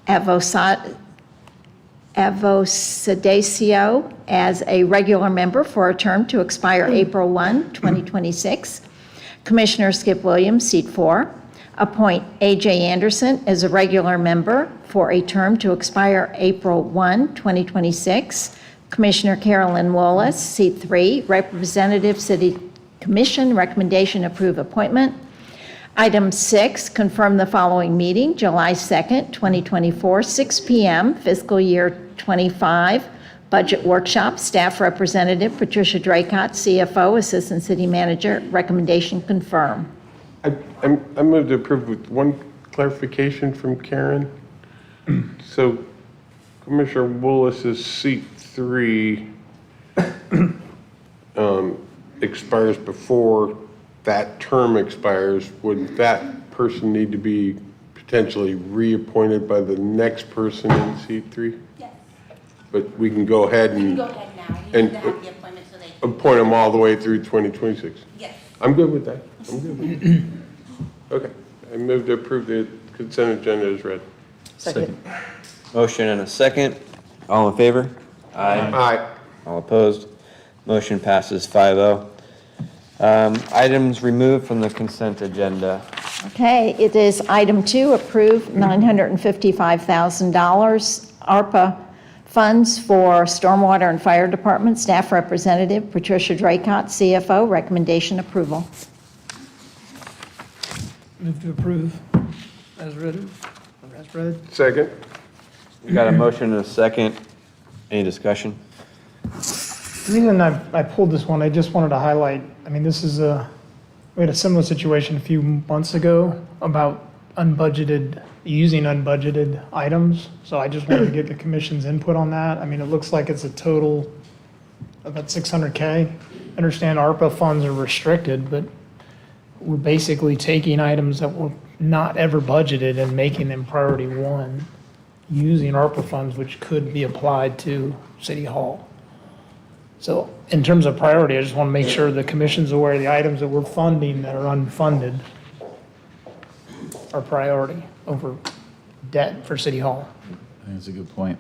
M: Avosadesio as a regular member for a term to expire April 1, 2026. Commissioner Skip Williams, seat 4. Appoint A.J. Anderson as a regular member for a term to expire April 1, 2026. Commissioner Carolyn Wallace, seat 3. Representative City Commission, recommendation approve appointment. Item 6, confirm the following meeting, July 2nd, 2024, 6 p.m., fiscal year 25. Budget workshop, staff representative Patricia Draycott, CFO, assistant city manager, recommendation confirm.
J: I moved to approve with one clarification from Karen. So Commissioner Willis's seat 3 expires before that term expires. Would that person need to be potentially reappointed by the next person in seat 3?
O: Yes.
J: But we can go ahead and
O: Go ahead now. You need to have the appointment so they can.
J: appoint them all the way through 2026.
O: Yes.
J: I'm good with that. I'm good with that. Okay. I move to approve the consent agenda as read.
H: Second.
A: Motion and a second. All in favor? Aye.
J: Aye.
A: All opposed? Motion passes 5-0. Items removed from the consent agenda.
M: Okay, it is item 2, approve $955,000 ARPA funds for Stormwater and Fire Department. Staff Representative Patricia Draycott, CFO, recommendation approval.
E: Move to approve as written, or as read.
J: Second?
A: We got a motion and a second. Any discussion?
E: The reason I pulled this one, I just wanted to highlight, I mean, this is we had a similar situation a few months ago about using unbudgeted items. So I just wanted to get the commission's input on that. I mean, it looks like it's a total of about $600K. I understand ARPA funds are restricted, but we're basically taking items that were not ever budgeted and making them priority one, using ARPA funds, which could be applied to City Hall. So in terms of priority, I just want to make sure the commission's aware of the items that we're funding that are unfunded are priority over debt for City Hall.
B: I think that's a good point.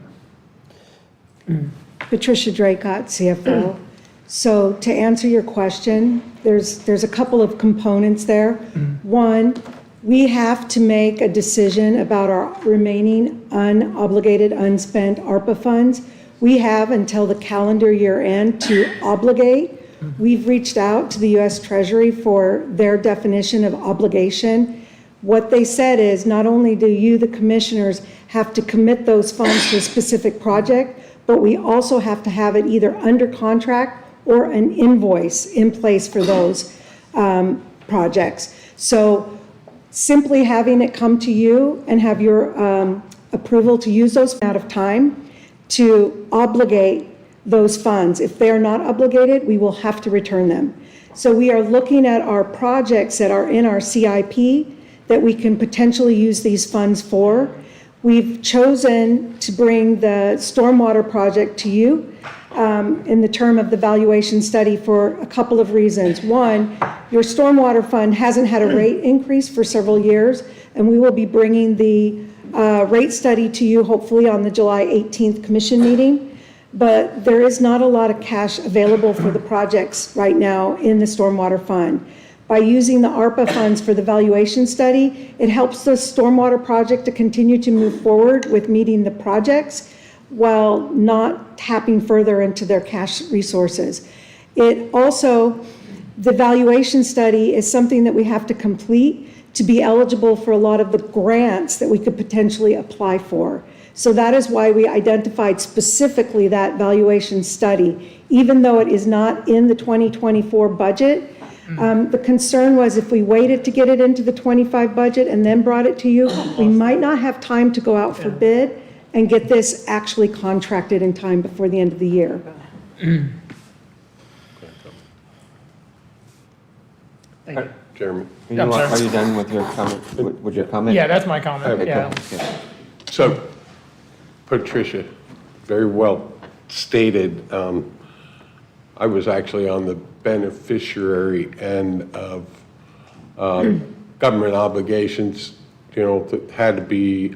N: Patricia Draycott, CFO. So to answer your question, there's a couple of components there. One, we have to make a decision about our remaining unobligated, unspent ARPA funds. We have until the calendar year end to obligate. We've reached out to the U.S. Treasury for their definition of obligation. What they said is not only do you, the commissioners, have to commit those funds to a specific project, but we also have to have it either under contract or an invoice in place for those projects. So simply having it come to you and have your approval to use those out of time to obligate those funds. If they are not obligated, we will have to return them. So we are looking at our projects that are in our CIP that we can potentially use these funds for. We've chosen to bring the stormwater project to you in the term of the valuation study for a couple of reasons. One, your stormwater fund hasn't had a rate increase for several years, and we will be bringing the rate study to you hopefully on the July 18th commission meeting. But there is not a lot of cash available for the projects right now in the stormwater fund. By using the ARPA funds for the valuation study, it helps the stormwater project to continue to move forward with meeting the projects while not tapping further into their cash resources. It also, the valuation study is something that we have to complete to be eligible for a lot of the grants that we could potentially apply for. So that is why we identified specifically that valuation study, even though it is not in the 2024 budget. The concern was if we waited to get it into the 25 budget and then brought it to you, we might not have time to go out for bid and get this actually contracted in time before the end of the year.
E: Thank you.
J: Jeremy?
A: Are you done with your comment, with your comment?
E: Yeah, that's my comment,
A: Okay,
E: yeah.
A: cool. Yeah.
J: So, Patricia, very well stated. I was actually on the beneficiary end of government obligations, that had to be,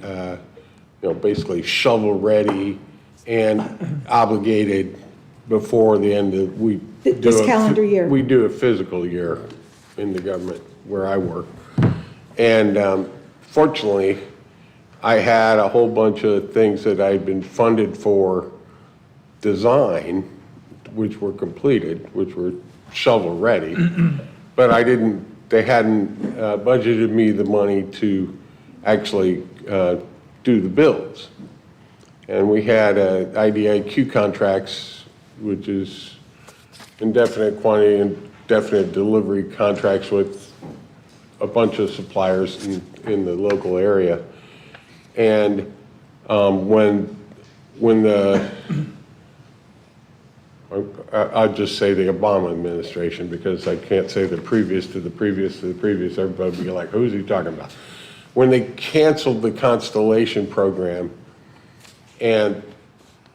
J: basically shovel-ready and obligated before the end of,
N: This calendar year.
J: We do a physical year in the government where I work. And fortunately, I had a whole bunch of things that I'd been funded for design, which were completed, which were shovel-ready, but they hadn't budgeted me the money to actually do the builds. And we had IDIQ contracts, which is indefinite quantity and definite delivery contracts with a bunch of suppliers in the local area. And when the, I'll just say the Obama administration, because I can't say the previous to the previous to the previous, everybody would be like, who's he talking about? When they canceled the Constellation program and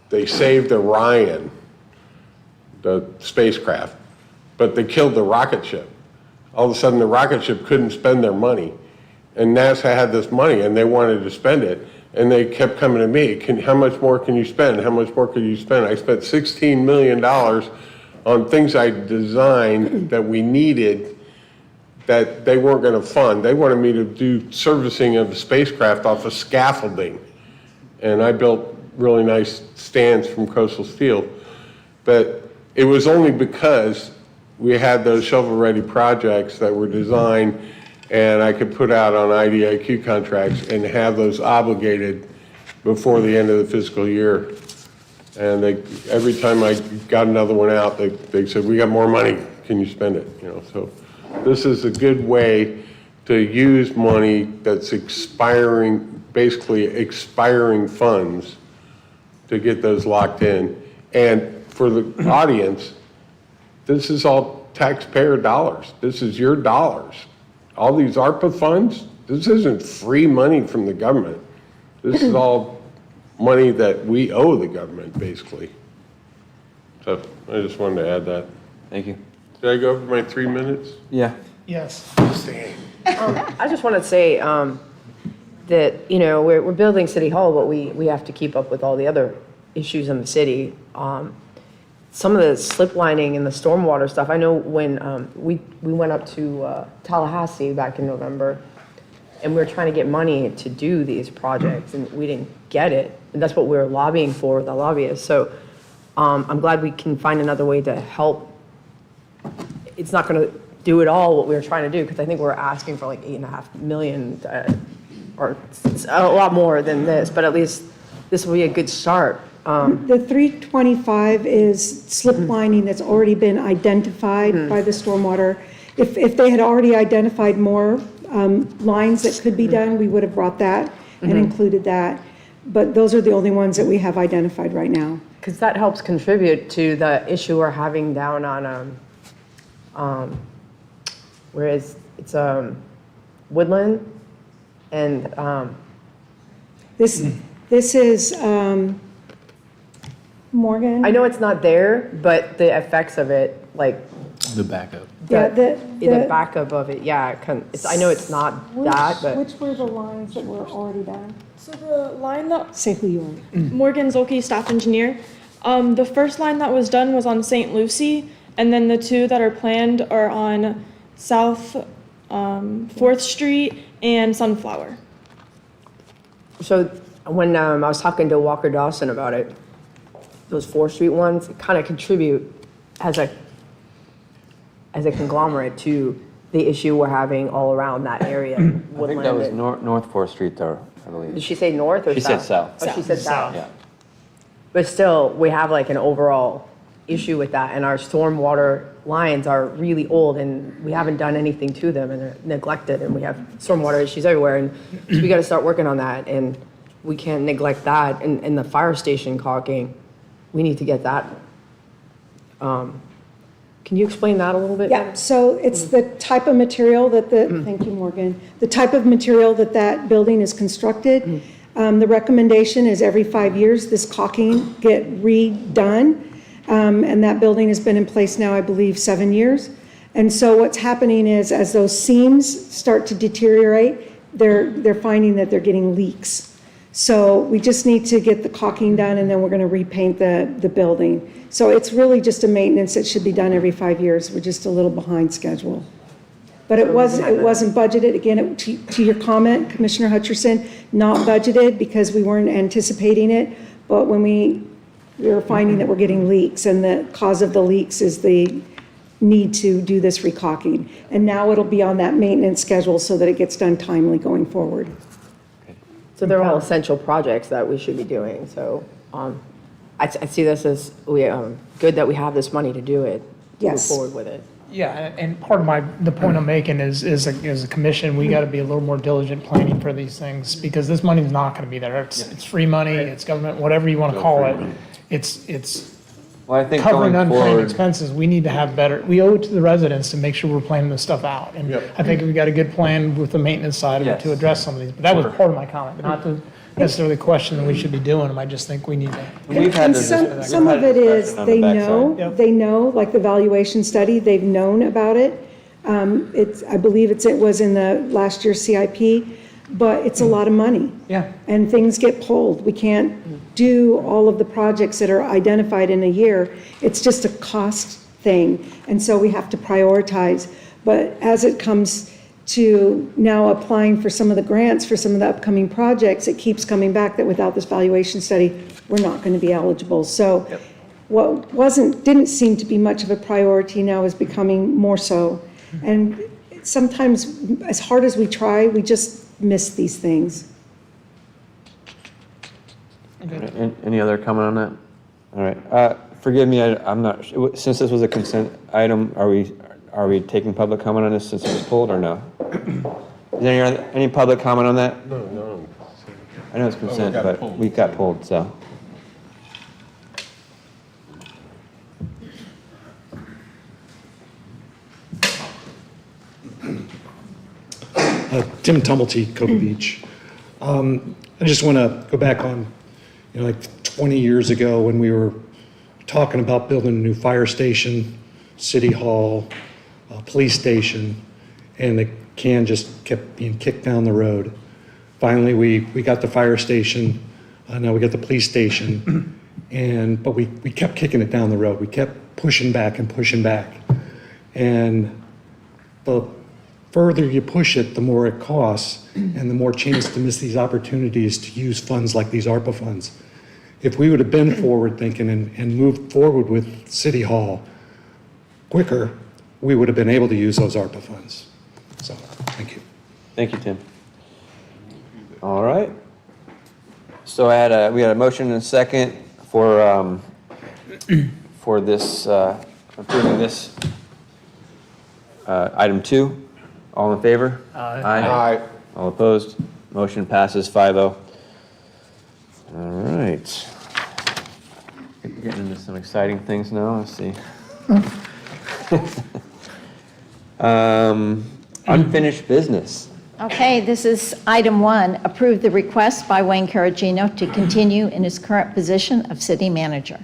J: they saved Orion, the spacecraft, but they killed the rocket ship. All of a sudden, the rocket ship couldn't spend their money. And NASA had this money, and they wanted to spend it. And they kept coming to me, how much more can you spend? How much more can you spend? I spent $16 million on on things I designed that we needed that they weren't going to fund. They wanted me to do servicing of the spacecraft off of scaffolding. And I built really nice stands from Coastal Steel. But it was only because we had those shovel-ready projects that were designed and I could put out on IDIQ contracts and have those obligated before the end of the fiscal year. And every time I got another one out, they said, we got more money, can you spend it? You know, so this is a good way to use money that's expiring, basically expiring funds to get those locked in. And for the audience, this is all taxpayer dollars. This is your dollars. All these ARPA funds, this isn't free money from the government. This is all money that we owe the government, basically. So I just wanted to add that.
A: Thank you.
J: Did I go over my 3 minutes?
A: Yeah.
E: Yes.
H: I just want to say that, you know, we're building City Hall, but we have to keep up with all the other issues in the city. Some of the slip lining and the stormwater stuff, I know when we went up to Tallahassee back in November, and we were trying to get money to do these projects, and we didn't get it. And that's what we were lobbying for with the lobbyists. So I'm glad we can find another way to help. It's not going to do it all what we were trying to do, because I think we're asking for like $8.5 million, or a lot more than this, but at least this will be a good start.
N: The 325 is slip lining that's already been identified by the stormwater. If they had already identified more lines that could be done, we would have brought that and included that. But those are the only ones that we have identified right now.
H: Because that helps contribute to the issue we're having down on, whereas it's Woodland and.
N: This is Morgan.
H: I know it's not there, but the effects of it, like.
P: The backup.
N: Yeah,
H: The backup of it, yeah. I know it's not that, but.
N: Which were the lines that were already done?
Q: So the line that,
N: Say who you are.
Q: Morgan Zolke, staff engineer. The first line that was done was on St. Lucie, and then the two that are planned are on South 4th Street and Sunflower.
H: So when I was talking to Walker Dawson about it, those 4th Street ones kind of contribute as a conglomerate to the issue we're having all around that area.
A: I think that was North 4th Street there, I believe.
H: Did she say north or south?
A: She said south.
H: Oh, she said south.
A: Yeah.
H: But still, we have like an overall issue with that, and our stormwater lines are really old, and we haven't done anything to them, and they're neglected, and we have stormwater issues everywhere, and so we got to start working on that, and we can't neglect that. And the fire station caulking, we need to get that. Can you explain that a little bit?
N: Yeah, so it's the type of material that thank you, Morgan, the type of material that building is constructed. The recommendation is every 5 years, this caulking get redone. And that building has been in place now, I believe, 7 years. And so what's happening is as those seams start to deteriorate, they're finding that they're getting leaks. So we just need to get the caulking done, and then we're going to repaint the building. So it's really just a maintenance that should be done every 5 years. We're just a little behind schedule. But it wasn't budgeted. Again, to your comment, Commissioner Hutcherson, not budgeted because we weren't anticipating it. But when we were finding that we're getting leaks, and the cause of the leaks is the need to do this recaulking. And now it'll be on that maintenance schedule so that it gets done timely going forward.
H: So they're all essential projects that we should be doing. So I see this as good that we have this money to do it, to move
N: Yes.
H: forward with it.
E: Yeah, and part of the point I'm making is as a commission, we got to be a little more diligent planning for these things, because this money's not going to be there. It's free money, it's government, whatever you want to call it. It's
A: Well, I think
E: covering
A: going
E: unplanned
A: forward,
E: expenses. We need to have better, we owe it to the residents to make sure we're planning this stuff out. And I think we got a good plan with the maintenance side of it to
A: Yes.
E: address some of these. But that was part of my comment, not to necessarily question that we should be doing them. I just think we need to.
A: we've had
N: And
A: this
N: some of it is,
A: discussion on the backside.
N: they know, like the valuation study, they've known about it. I believe it was in the last year's CIP, but it's a lot of money.
E: Yeah.
N: And things get pulled. We can't do all of the projects that are identified in a year. It's just a cost thing. And so we have to prioritize. But as it comes to now applying for some of the grants for some of the upcoming projects, it keeps coming back that without this valuation study, we're not going to be eligible. So what didn't seem to be much of a priority now is becoming more so. And sometimes, as hard as we try, we just miss these things.
A: Any other comment on that? All right. Forgive me, I'm not, since this was a consent item, are we taking public comment on this since it was pulled or no? Is there any public comment on that?
J: No.
A: I know it's consent, but we got pulled, so.
P: Tim Tumblety, Cocoa Beach. I just want to go back on, like 20 years ago when we were talking about building a new fire station, city hall, police station, and the can just kept being kicked down the road. Finally, we got the fire station, now we got the police station, but we kept kicking it down the road. We kept pushing back and pushing back. And the further you push it, the more it costs and the more chance to miss these opportunities to use funds like these ARPA funds. If we would have been forward thinking and moved forward with City Hall quicker, we would have been able to use those ARPA funds. So, thank you.
A: Thank you, Tim. All right. So we had a motion and a second for this, approving this item 2. All in favor?
J: Aye.
A: All opposed? Motion passes 5-0. All right. Getting into some exciting things now. Let's see. Unfinished business.
M: Okay, this is item 1, approve the request by Wayne Caragino to continue in his current position of city manager.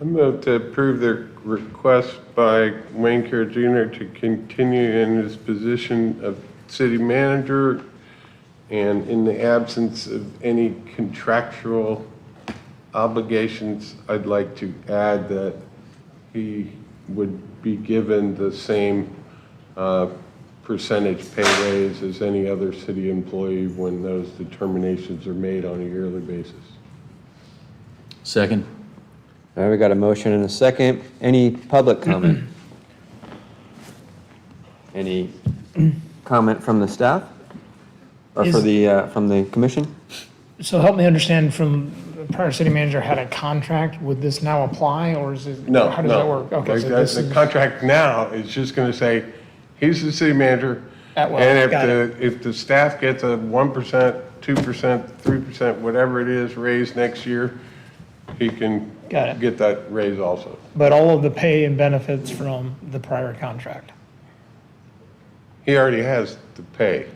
J: I move to approve the request by Wayne Caragino to continue in his position of city manager, and in the absence of any contractual obligations, I'd like to add that he would be given the same percentage pay raise as any other city employee when those determinations are made on a yearly basis.
B: Second.
A: All right, we got a motion and a second. Any public comment? Any comment from the staff? Or from the commission?
E: So help me understand, from the prior city manager had a contract, would this now apply, or is it?
J: No,
E: How does that work? Okay, so this
J: The
E: is
J: contract now is just going to say, he's the city manager.
E: At will.
J: And
E: Got it.
J: if the staff gets a 1%, 2%, 3%, whatever it is, raise next year, he can
E: Got it.
J: get that raise also.
E: But all of the pay and benefits from the prior contract.
J: He already has the pay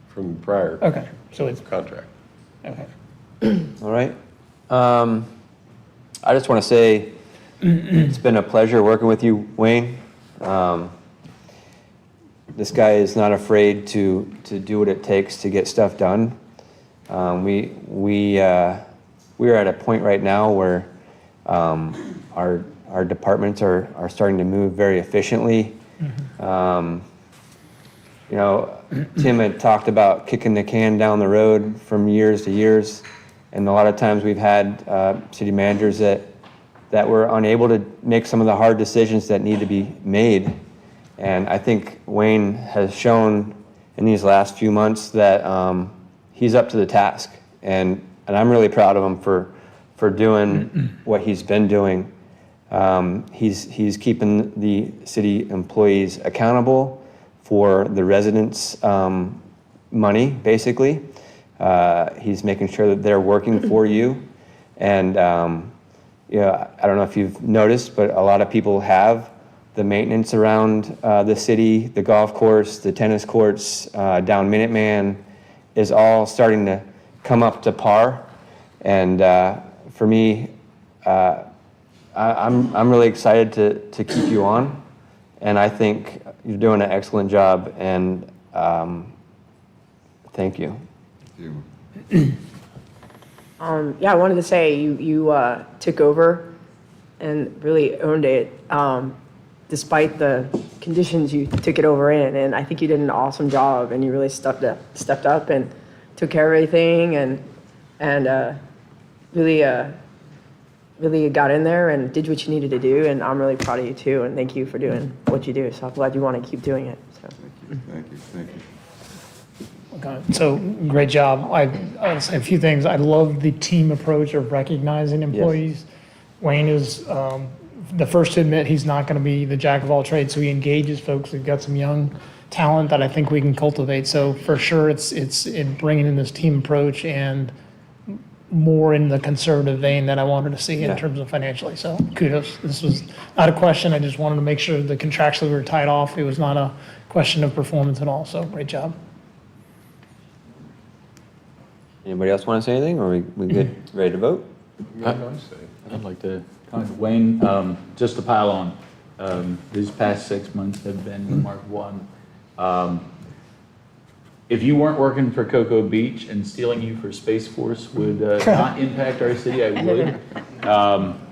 J: from the prior
E: Okay, so it's,
J: contract.
E: okay.
A: All right. I just want to say it's been a pleasure working with you, Wayne. This guy is not afraid to do what it takes to get stuff done. We are at a point right now where our departments are starting to move very efficiently. Tim had talked about kicking the can down the road from years to years, and a lot of times we've had city managers that were unable to make some of the hard decisions that need to be made. And I think Wayne has shown in these last few months that he's up to the task, and I'm really proud of him for doing what he's been doing. He's keeping the city employees accountable for the residents' money, basically. He's making sure that they're working for you. And I don't know if you've noticed, but a lot of people have. The maintenance around the city, the golf course, the tennis courts, down Minuteman is all starting to come up to par. And for me, I'm really excited to keep you on. And I think you're doing an excellent job, and thank you.
H: Yeah, I wanted to say you took over and really owned it, despite the conditions you took it over in. And I think you did an awesome job, and you really stepped up and took care of everything, and really got in there and did what you needed to do. And I'm really proud of you too, and thank you for doing what you do. So I'm glad you want to keep doing it. So.
G: Thank you.
E: Okay, so, great job. I'll say a few things. I love the team approach of recognizing employees. Wayne is the first to admit he's not going to be the jack of all trades, so he engages folks. We've got some young talent that I think we can cultivate. So for sure, it's in bringing in this team approach and more in the conservative vein that I wanted to see in terms of financially. So kudos. This was not a question. I just wanted to make sure the contractually we were tied off. It was not a question of performance at all. So great job.
A: Anybody else want to say anything, or we good, ready to vote?
B: I'd like to comment. Wayne, just to pile on, these past 6 months have been remarkable. If you weren't working for Cocoa Beach and stealing you for Space Force would not impact our city, I would.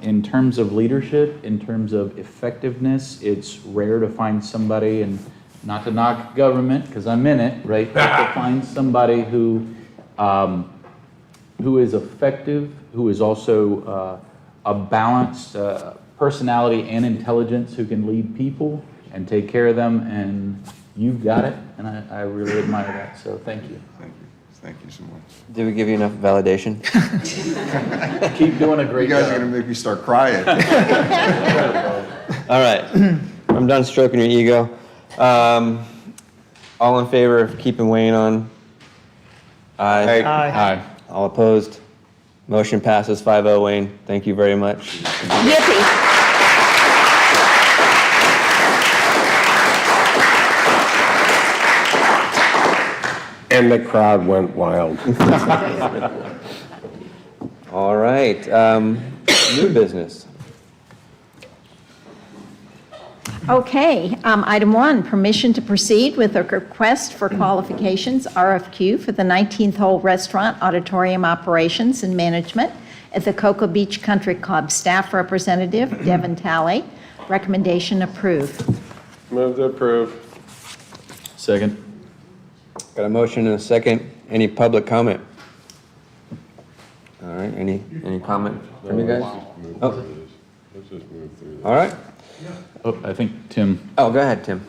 B: In terms of leadership, in terms of effectiveness, it's rare to find somebody, and not to knock government, because I'm in it, right? But to find somebody who is effective, who is also a balanced personality and intelligence, who can lead people and take care of them, and you've got it, and I really admire that, so thank you.
G: Thank you so much.
A: Did we give you enough validation?
B: Keep doing a great
G: You guys
B: job.
G: are going to make me start crying.
A: All right, I'm done stroking your ego. All in favor of keeping Wayne on? Aye.
E: Aye.
A: All opposed? Motion passes 5-0, Wayne. Thank you very much.
M: Yippee.
J: And the crowd went wild.
A: All right, new business.
M: Okay, item 1, permission to proceed with a request for qualifications, RFQ, for the 19th hole restaurant auditorium operations and management at the Cocoa Beach Country Club. Staff representative, Devin Talley. Recommendation approved.
J: Move to approve.
B: Second.
A: Got a motion and a second. Any public comment? All right, any comment from you guys? Oh,
J: Let's just move through this.
A: all right.
B: Oh, I think Tim.
A: Oh, go ahead, Tim.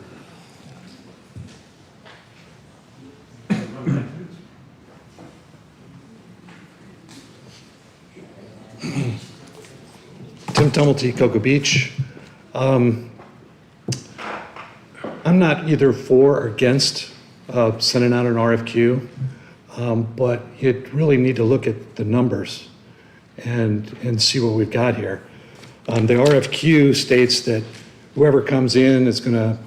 P: Tim Tumulty, Cocoa Beach. I'm not either for or against sending out an RFQ, but you'd really need to look at the numbers and see what we've got here. The RFQ states that whoever comes in is going to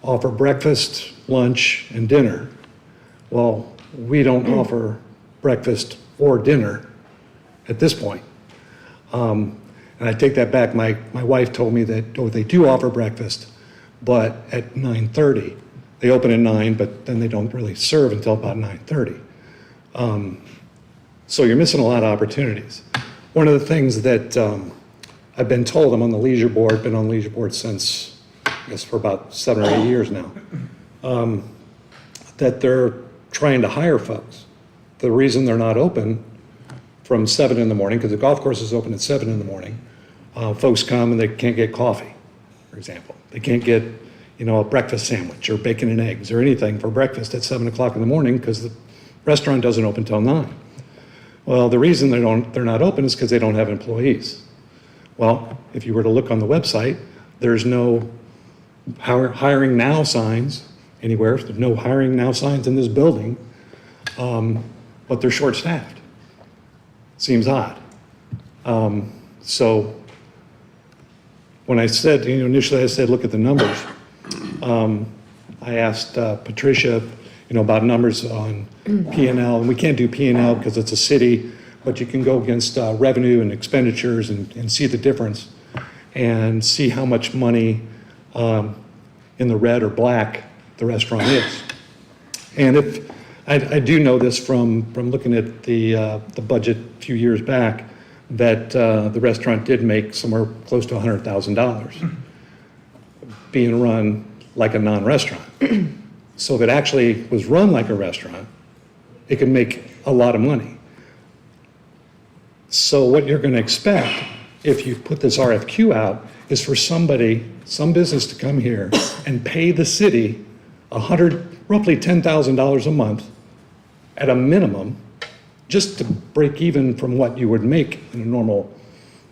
P: offer breakfast, lunch, and dinner. Well, we don't offer breakfast or dinner at this point. And I take that back. My wife told me that, they do offer breakfast, but at 9:30. They open at 9, but then they don't really serve until about 9:30. So you're missing a lot of opportunities. One of the things that I've been told, I'm on the leisure board, been on the leisure board since, I guess, for about 7 or 8 years now, that they're trying to hire folks. The reason they're not open from 7 in the morning, because the golf course is open at 7 in the morning, folks come and they can't get coffee, for example. They can't get, a breakfast sandwich or bacon and eggs or anything for breakfast at 7 o'clock in the morning because the restaurant doesn't open till 9. Well, the reason they're not open is because they don't have employees. Well, if you were to look on the website, there's no hiring now signs anywhere. There's no hiring now signs in this building, but they're short-staffed. Seems odd. So when I said, initially I said, look at the numbers, I asked Patricia, about numbers on P&L, and we can't do P&L because it's a city, but you can go against revenue and expenditures and see the difference and see how much money in the red or black the restaurant is. And if I do know this from looking at the budget a few years back, that the restaurant did make somewhere close to $100,000 being run like a non-restaurant. So if it actually was run like a restaurant, it could make a lot of money. So what you're going to expect if you put this RFQ out is for somebody, some business to come here and pay the city roughly $10,000 a month at a minimum, just to break even from what you would make in a normal,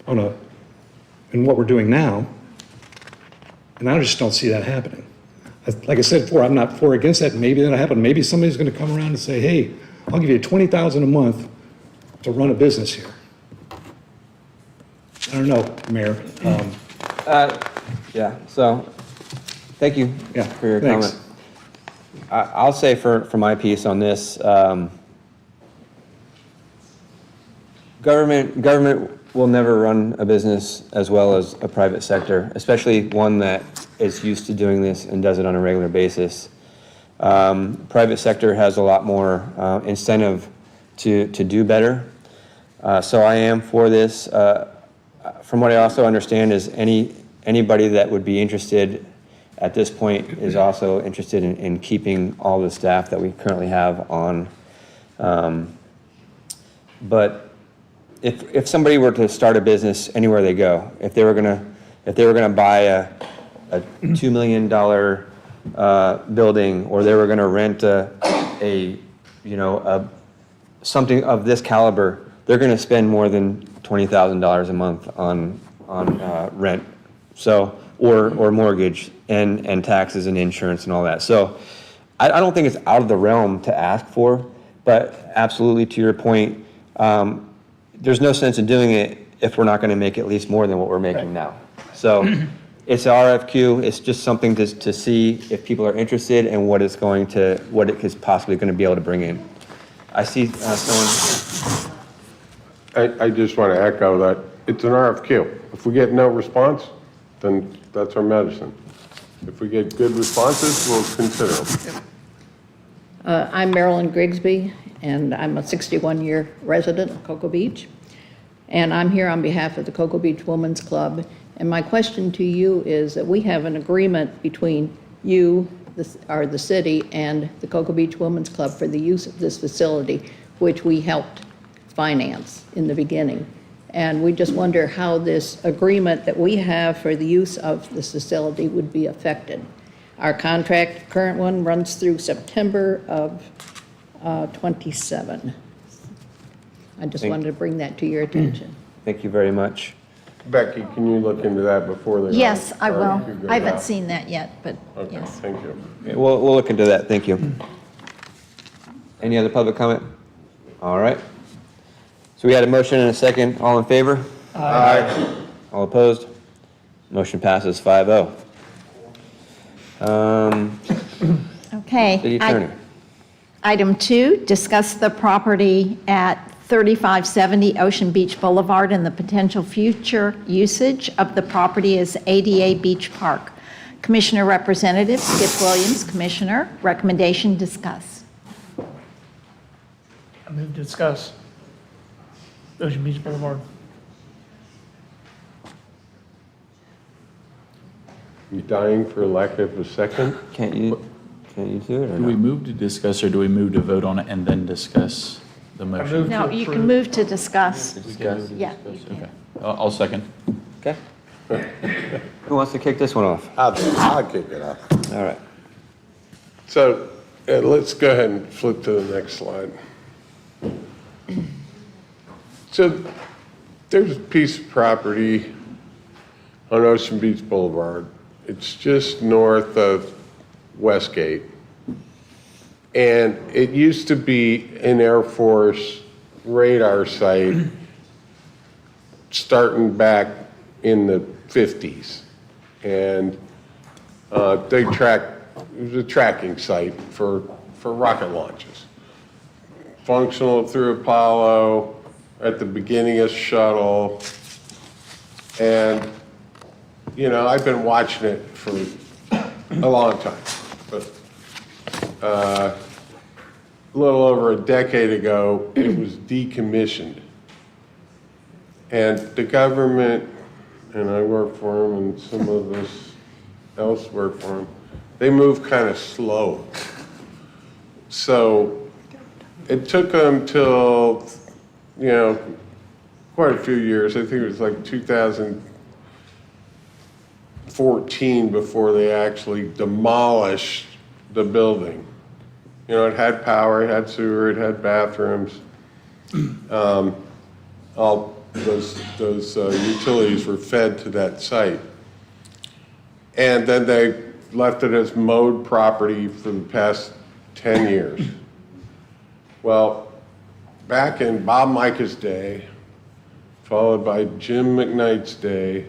P: in what we're doing now. And I just don't see that happening. Like I said before, I'm not for or against that. Maybe that'll happen. Maybe somebody's going to come around and say, hey, I'll give you $20,000 a month to run a business here. I don't know, Mayor.
A: Yeah, so, thank you for your
P: thanks.
A: comment. I'll say for my piece on this, government will never run a business as well as a private sector, especially one that is used to doing this and does it on a regular basis. Private sector has a lot more incentive to do better. So I am for this. From what I also understand is anybody that would be interested at this point is also interested in keeping all the staff that we currently have on. But if somebody were to start a business anywhere they go, if they were gonna buy a $2 million building, or they were gonna rent something of this caliber, they're gonna spend more than $20,000 a month on rent, so or mortgage and taxes and insurance and all that. So I don't think it's out of the realm to ask for, but absolutely to your point, there's no sense in doing it if we're not going to make at least more than what we're making now. So it's RFQ. It's just something to see if people are interested and what it is possibly going to be able to bring in. I see someone.
J: I just want to echo that it's an RFQ. If we get no response, then that's our medicine. If we get good responses, we'll consider them.
R: I'm Marilyn Grigsby, and I'm a 61-year resident of Cocoa Beach. And I'm here on behalf of the Cocoa Beach Women's Club. And my question to you is that we have an agreement between you, the city, and the Cocoa Beach Women's Club for the use of this facility, which we helped finance in the beginning. And we just wonder how this agreement that we have for the use of this facility would be affected. Our contract, current one, runs through September of 27. I just wanted to bring that to your attention.
A: Thank you very much.
J: Becky, can you look into that before the?
M: Yes, I will.
J: RFQ goes
M: I haven't
J: out?
M: seen that yet, but
J: Okay,
M: yes.
J: thank you.
A: Okay, we'll look into that. Thank you. Any other public comment? All right. So we had a motion and a second. All in favor? Aye. All opposed? Motion passes 5-0.
M: Okay.
A: City Attorney.
M: Item 2, discuss the property at 3570 Ocean Beach Boulevard and the potential future usage of the property as ADA Beach Park. Commissioner Representative Skip Williams, Commissioner. Recommendation, discuss.
E: I move to discuss Ocean Beach Boulevard.
J: You dying for lack of a second?
A: Can't you do it or
B: Do we
A: not?
B: move to discuss, or do we move to vote on it and then discuss the motion?
E: move-
M: No, you can move to discuss.
A: Discuss.
M: Yeah.
B: Okay, I'll second.
A: Okay. Who wants to kick this one off?
J: I'll kick it off.
A: All right.
J: So let's go ahead and flip to the next slide. So there's a piece of property on Ocean Beach Boulevard. It's just north of Westgate. And it used to be an Air Force radar site starting back in the 50s. And it was a tracking site for rocket launches. Functional through Apollo, at the beginning of shuttle. And, I've been watching it for a long time. But a little over a decade ago, it was decommissioned. And the government, and I work for them, and some of us else work for them, they move kind of slow. So it took them till, you know, quite a few years. I think it was like 2014 before they actually demolished the building. You know, it had power, it had sewer, it had bathrooms. All those utilities were fed to that site. And then they left it as mowed property for the past 10 years. Well, back in Bob Micah's day, followed by Jim McKnight's day,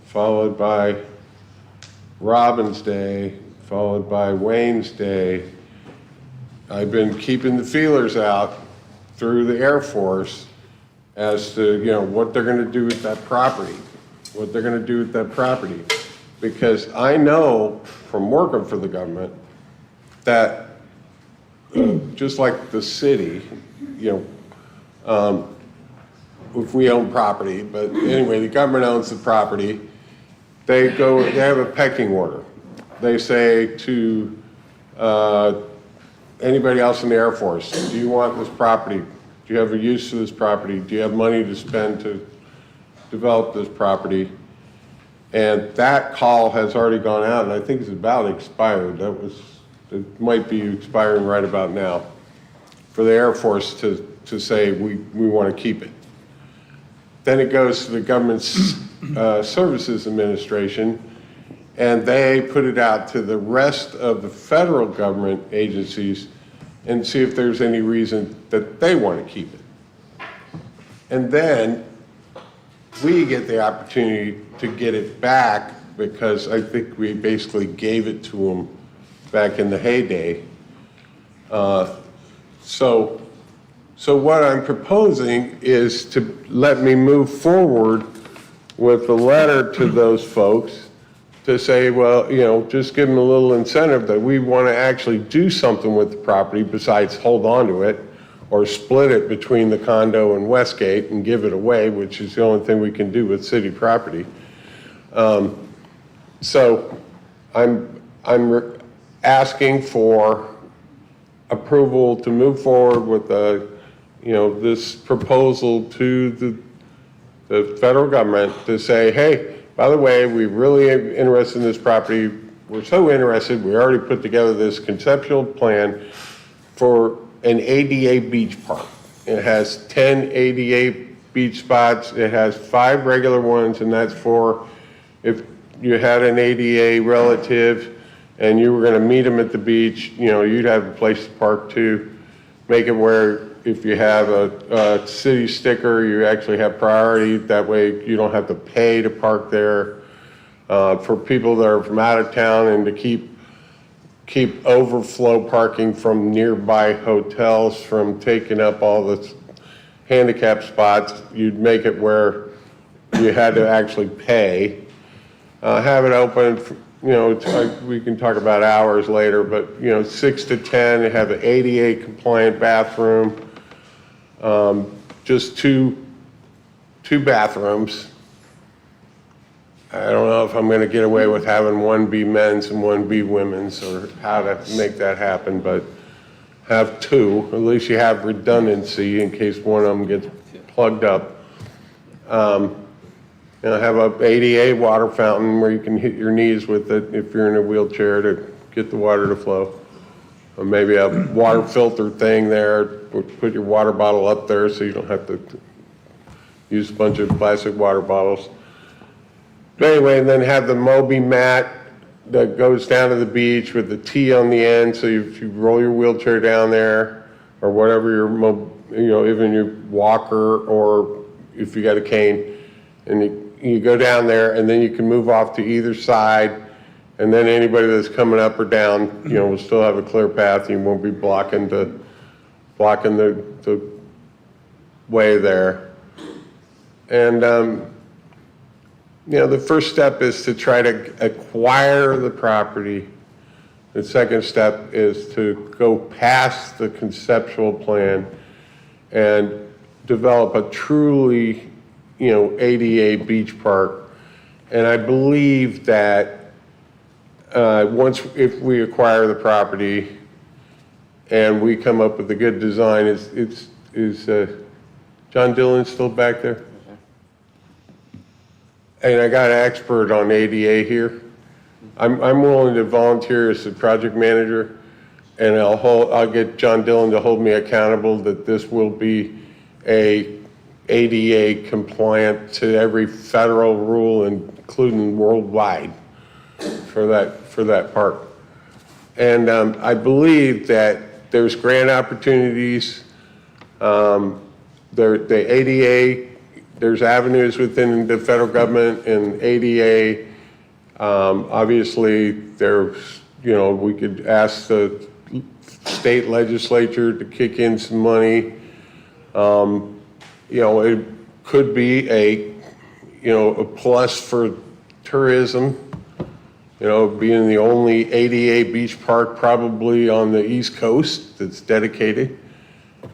J: followed by Robin's day, followed by Wayne's day, I've been keeping the feelers out through the Air Force as to, you know, what they're gonna do with that property, Because I know from working for the government that just like the city, you know, if we own property, but anyway, the government owns the property, they have a pecking order. They say to anybody else in the Air Force, do you want this property? Do you have a use for this property? Do you have money to spend to develop this property? And that call has already gone out, and I think it's about expired. It might be expiring right about now for the Air Force to say we want to keep it. Then it goes to the Government Services Administration, and they put it out to the rest of the federal government agencies and see if there's any reason that they want to keep it. And then we get the opportunity to get it back because I think we basically gave it to them back in the heyday. So what I'm proposing is to let me move forward with a letter to those folks to say, well, you know, just give them a little incentive that we want to actually do something with the property besides hold on to it or split it between the condo and Westgate and give it away, which is the only thing we can do with city property. So I'm asking for approval to move forward with this proposal to the federal government to say, hey, by the way, we're really interested in this property. We're so interested, we already put together this conceptual plan for an ADA beach park. It has 10 ADA beach spots. It has 5 regular ones, and that's for if you had an ADA relative and you were going to meet them at the beach, you know, you'd have a place to park too. Make it where if you have a city sticker, you actually have priority. That way you don't have to pay to park there. For people that are from out of town and to keep overflow parking from nearby hotels from taking up all the handicap spots, you'd make it where you had to actually pay. Have it open, you know, we can talk about hours later, but, you know, 6 to 10, have an ADA compliant bathroom, just two bathrooms. I don't know if I'm going to get away with having one be men's and one be women's or how to make that happen, but have 2. At least you have redundancy in case one of them gets plugged up. You know, have a ADA water fountain where you can hit your knees with it if you're in a wheelchair to get the water to flow. Or maybe a water filter thing there, put your water bottle up there so you don't have to use a bunch of plastic water bottles. But anyway, and then have the Moby mat that goes down to the beach with the T on the end, so if you roll your wheelchair down there, or whatever your, even your walker, or if you got a cane, and you go down there, and then you can move off to either side, and then anybody that's coming up or down, you know, will still have a clear path. You won't be blocking the way there. And you know, the first step is to try to acquire the property. The second step is to go past the conceptual plan and develop a truly, ADA beach park. And I believe that if we acquire the property and we come up with a good design, is John Dillon still back there? And I got an expert on ADA here. I'm willing to volunteer as the project manager, and I'll get John Dillon to hold me accountable that this will be a ADA compliant to every federal rule, including worldwide, for that park. And I believe that there's grant opportunities. The ADA, there's avenues within the federal government and ADA. Obviously, there's, we could ask the state legislature to kick in some money. It could be a plus for tourism, being the only ADA beach park probably on the East Coast that's dedicated.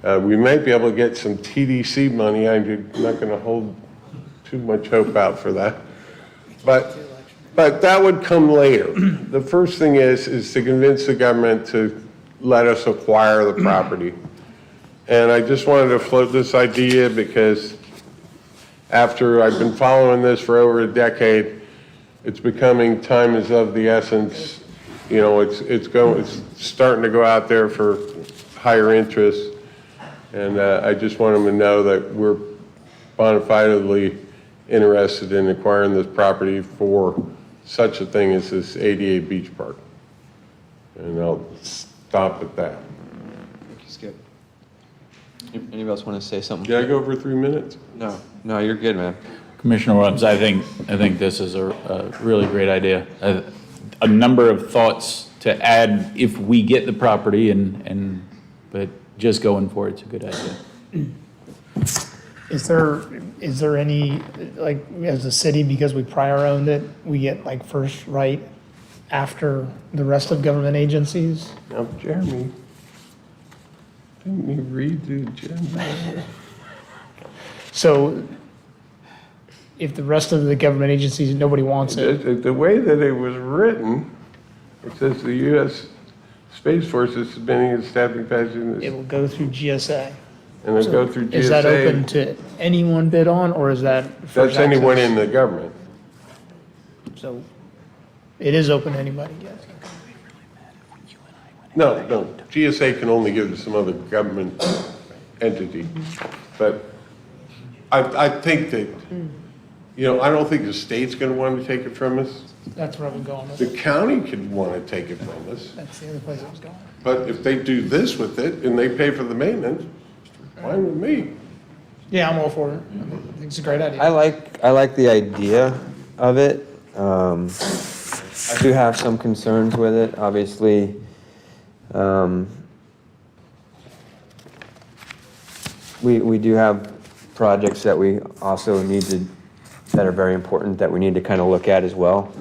J: We might be able to get some TDC money. I'm not going to hold too much hope out for that. But that would come later. The first thing is to convince the government to let us acquire the property. And I just wanted to float this idea because after I've been following this for over a decade, it's becoming time is of the essence. It's starting to go out there for higher interest. And I just want them to know that we're bona fidely interested in acquiring this property for such a thing as this ADA beach park. And I'll stop at that.
A: Thank you, Skip. Anybody else want to say something?
J: Did I go over 3 minutes?
A: No, you're good, man.
B: Commissioner Williams, I think this is a really great idea. A number of thoughts to add if we get the property, but just going for it's a good idea.
E: Is there any, like, as a city, because we prior owned it, we get like first right after the rest of government agencies?
J: Now, Jeremy, didn't you read the agenda?
E: So if the rest of the government agencies, nobody wants it,
J: The way that it was written, it says the U.S. Space Force is submitting its staffing package
E: it will go through GSA.
J: and it'll go through GSA.
E: Is that open to anyone bid on, or is that?
J: That's
E: first
J: anyone
E: access?
J: in the government.
E: So it is open to anybody, yes.
J: No, GSA can only give to some other government entity. But I think that, I don't think the state's going to want to take it from us.
E: That's where I was going with
J: The
E: it.
J: county could want to take it from us.
E: That's the other place I was going.
J: But if they do this with it and they pay for the maintenance, fine with me.
E: Yeah, I'm all for it. I think it's a great idea.
A: I like the idea of it. I do have some concerns with it, obviously. We do have projects that we also that are very important that we need to kind of look at as well.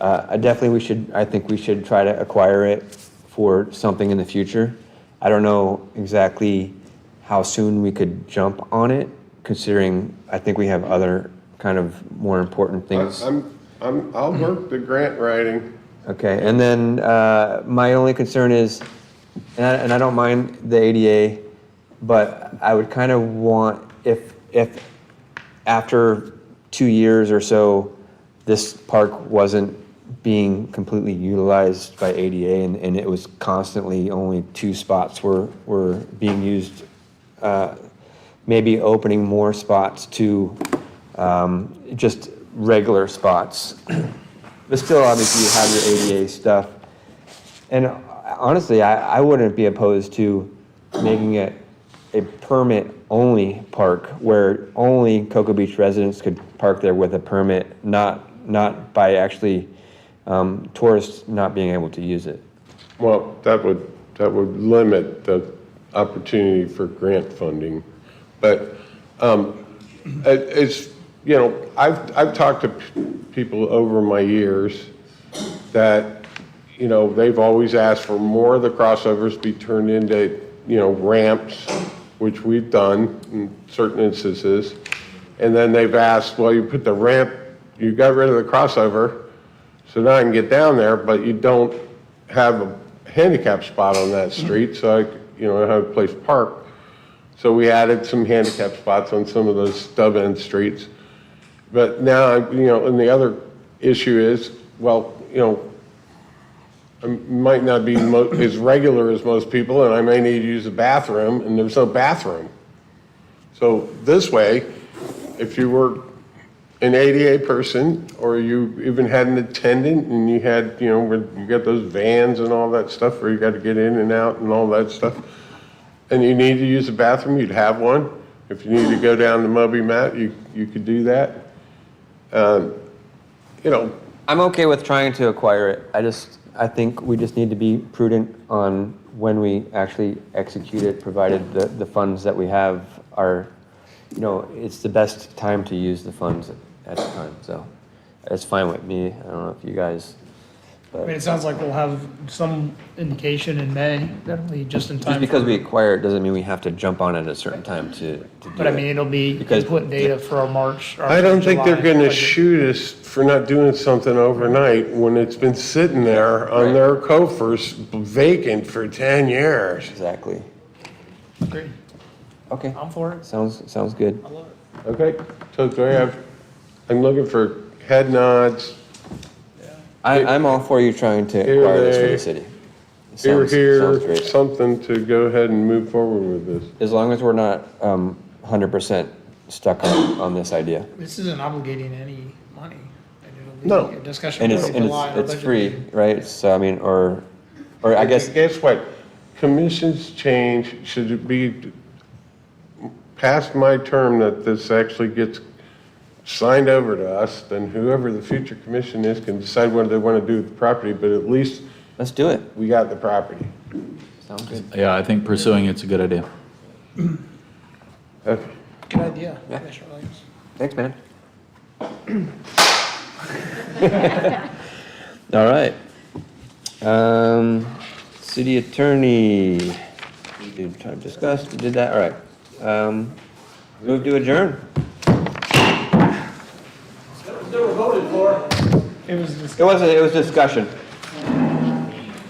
A: I think we should try to acquire it for something in the future. I don't know exactly how soon we could jump on it, considering I think we have other kind of more important things.
J: I'll work the grant writing.
A: Okay, and then my only concern is, and I don't mind the ADA, but I would kind of want, if after 2 years or so, this park wasn't being completely utilized by ADA and it was constantly only 2 spots were being used, maybe opening more spots to just regular spots. But still, obviously, you have your ADA stuff. And honestly, I wouldn't be opposed to making it a permit-only park where only Cocoa Beach residents could park there with a permit, not by actually tourists not being able to use it.
J: Well, that would limit the opportunity for grant funding. But it's, I've talked to people over my years that, they've always asked for more of the crossovers be turned into, ramps, which we've done in certain instances. And then they've asked, well, you put the ramp, you got rid of the crossover, so now I can get down there, but you don't have a handicap spot on that street, so I have a place to park. So we added some handicap spots on some of those stub end streets. But now, and the other issue is, well, I might not be as regular as most people, and I may need to use a bathroom, and there's no bathroom. So this way, if you were an ADA person, or you even had an attendant, and you had, where you got those vans and all that stuff where you got to get in and out and all that stuff, and you need to use a bathroom, you'd have one. If you need to go down to Moby Mat, you could do that.
A: I'm okay with trying to acquire it. I think we just need to be prudent on when we actually execute it, provided the funds that we have are, it's the best time to use the funds at the time. So it's fine with me. I don't know if you guys,
E: I mean, it sounds like we'll have some indication in May, that'll be just in time.
A: just because
E: for-
A: we acquire it doesn't mean we have to jump on it at a certain time to do
E: But I
A: it.
E: mean, it'll be
A: Because-
E: input data for our March. our
J: I don't think they're
E: July
J: gonna
E: budget.
J: shoot us for not doing something overnight when it's been sitting there on their coffers vacant for 10 years.
A: Exactly.
E: Agreed.
A: Okay.
E: I'm for it.
A: Sounds good.
E: I love it.
J: Okay, so do I have, I'm looking for head nods.
A: I'm all for you trying to
J: Here
A: acquire this for
J: they-
A: the city. It
J: Here,
A: sounds great.
J: something to go ahead and move forward with this.
A: As long as we're not 100% stuck on this idea.
E: This isn't obligating any money. And
J: No.
E: it'll be a discussion
A: And
E: in
A: it's,
E: July. our
A: it's
E: budget
A: free,
E: meeting.
A: right? So, I mean, or I guess,
J: Guess what? Commissions change, should it be past my term that this actually gets signed over to us, then whoever the future commission is can decide what they want to do with the property, but at least
A: let's do it.
J: we got the property.
A: Sounds good.
B: Yeah, I think pursuing it's a good idea.
J: Okay.
E: Good idea.
A: Yeah.
E: Commissioner Williams.
A: Thanks, man. All right. City attorney, we did time discuss, we did that, all right. Move to adjourn.
E: It was
A: It was discussion.